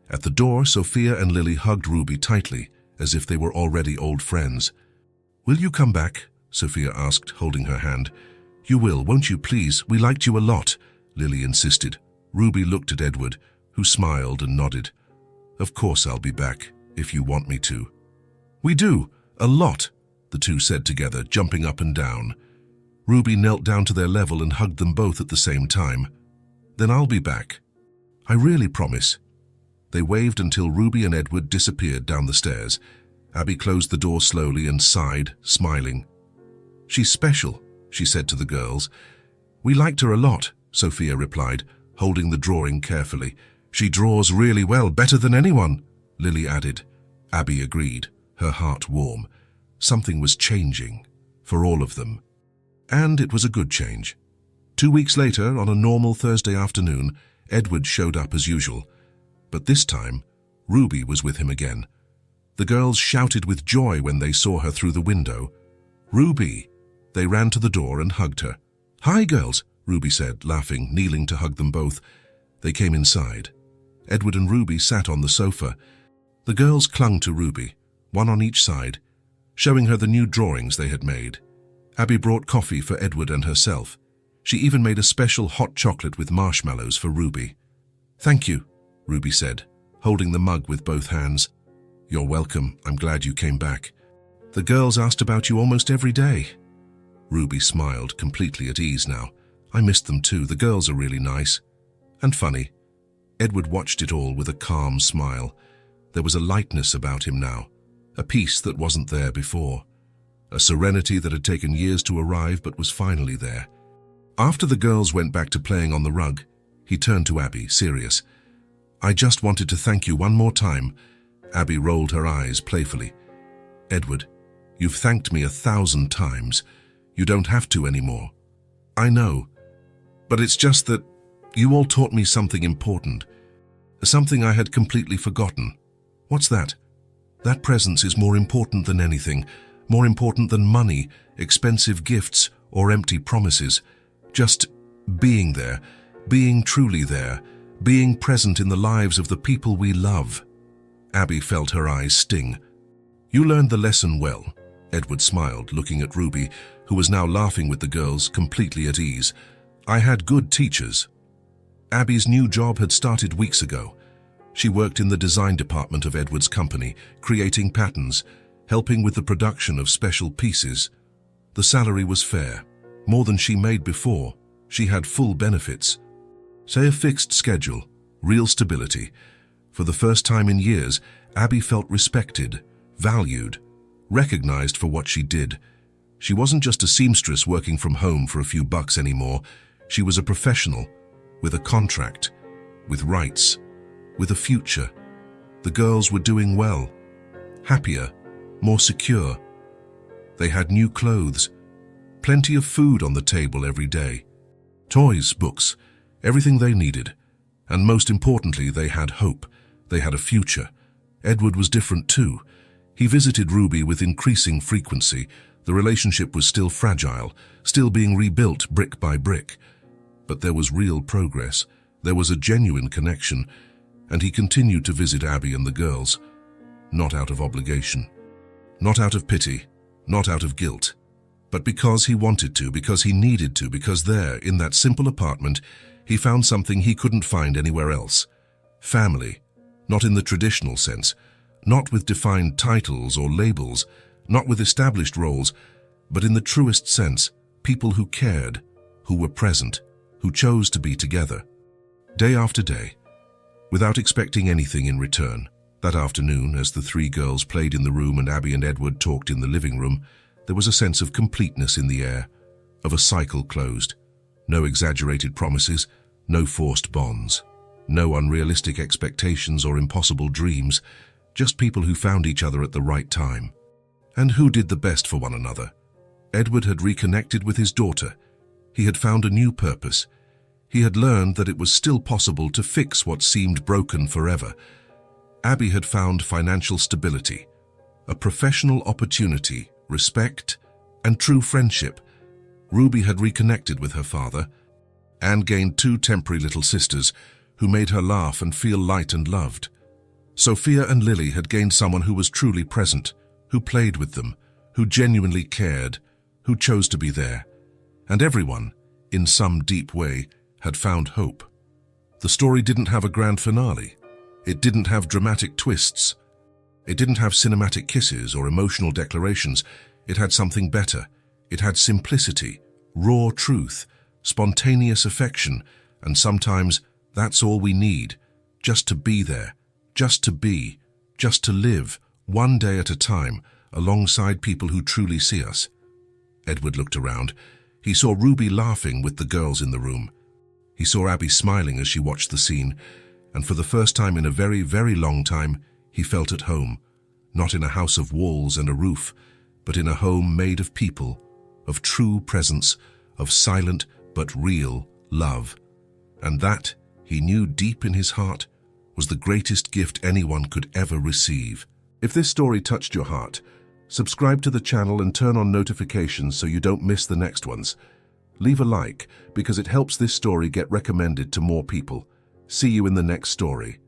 At the door, Sophia and Lily hugged Ruby tightly, as if they were already old friends. Will you come back? Sophia asked, holding her hand. You will, won't you, please? We liked you a lot, Lily insisted. Ruby looked at Edward, who smiled and nodded. Of course I'll be back, if you want me to. We do, a lot, the two said together, jumping up and down. Ruby knelt down to their level and hugged them both at the same time. Then I'll be back. I really promise. They waved until Ruby and Edward disappeared down the stairs. Abby closed the door slowly and sighed, smiling. She's special, she said to the girls. We liked her a lot, Sophia replied, holding the drawing carefully. She draws really well, better than anyone, Lily added. Abby agreed, her heart warm. Something was changing, for all of them. And it was a good change. 2 weeks later, on a normal Thursday afternoon, Edward showed up as usual. But this time, Ruby was with him again. The girls shouted with joy when they saw her through the window. Ruby! They ran to the door and hugged her. Hi, girls, Ruby said, laughing, kneeling to hug them both. They came inside. Edward and Ruby sat on the sofa. The girls clung to Ruby, one on each side, showing her the new drawings they had made. Abby brought coffee for Edward and herself. She even made a special hot chocolate with marshmallows for Ruby. Thank you, Ruby said, holding the mug with both hands. You're welcome. I'm glad you came back. The girls asked about you almost every day. Ruby smiled, completely at ease now. I missed them too. The girls are really nice. And funny. Edward watched it all with a calm smile. There was a lightness about him now, a peace that wasn't there before, a serenity that had taken years to arrive but was finally there. After the girls went back to playing on the rug, he turned to Abby, serious. I just wanted to thank you one more time. Abby rolled her eyes playfully. Edward, you've thanked me 1,000 times. You don't have to anymore. I know, but it's just that you all taught me something important, something I had completely forgotten. What's that? That presence is more important than anything, more important than money, expensive gifts, or empty promises. Just being there, being truly there, being present in the lives of the people we love. Abby felt her eyes sting. You learned the lesson well, Edward smiled, looking at Ruby, who was now laughing with the girls, completely at ease. I had good teachers. Abby's new job had started weeks ago. She worked in the design department of Edward's company, creating patterns, helping with the production of special pieces. The salary was fair, more than she made before. She had full benefits. Say a fixed schedule, real stability. For the first time in years, Abby felt respected, valued, recognized for what she did. She wasn't just a seamstress working from home for a few bucks anymore. She was a professional, with a contract, with rights, with a future. The girls were doing well, happier, more secure. They had new clothes, plenty of food on the table every day, toys, books, everything they needed. And most importantly, they had hope. They had a future. Edward was different too. He visited Ruby with increasing frequency. The relationship was still fragile, still being rebuilt brick by brick. But there was real progress. There was a genuine connection, and he continued to visit Abby and the girls, not out of obligation, not out of pity, not out of guilt, but because he wanted to, because he needed to, because there, in that simple apartment, he found something he couldn't find anywhere else. Family, not in the traditional sense, not with defined titles or labels, not with established roles, but in the truest sense, people who cared, who were present, who chose to be together. Day after day, without expecting anything in return. That afternoon, as the three girls played in the room and Abby and Edward talked in the living room, there was a sense of completeness in the air, of a cycle closed. No exaggerated promises, no forced bonds, no unrealistic expectations or impossible dreams, just people who found each other at the right time. And who did the best for one another? Edward had reconnected with his daughter. He had found a new purpose. He had learned that it was still possible to fix what seemed broken forever. Abby had found financial stability, a professional opportunity, respect, and true friendship. Ruby had reconnected with her father and gained two temporary little sisters who made her laugh and feel light and loved. Sophia and Lily had gained someone who was truly present, who played with them, who genuinely cared, who chose to be there. And everyone, in some deep way, had found hope. The story didn't have a grand finale. It didn't have dramatic twists. It didn't have cinematic kisses or emotional declarations. It had something better. It had simplicity, raw truth, spontaneous affection, and sometimes that's all we need, just to be there, just to be, just to live, one day at a time, alongside people who truly see us. Edward looked around. He saw Ruby laughing with the girls in the room. He saw Abby smiling as she watched the scene, and for the first time in a very, very long time, he felt at home, not in a house of walls and a roof, but in a home made of people, of true presence, of silent but real love. And that, he knew deep in his heart, was the greatest gift anyone could ever receive. If this story touched your heart, subscribe to the channel and turn on notifications so you don't miss the next ones. Leave a like because it helps this story get recommended to more people. See you in the next story.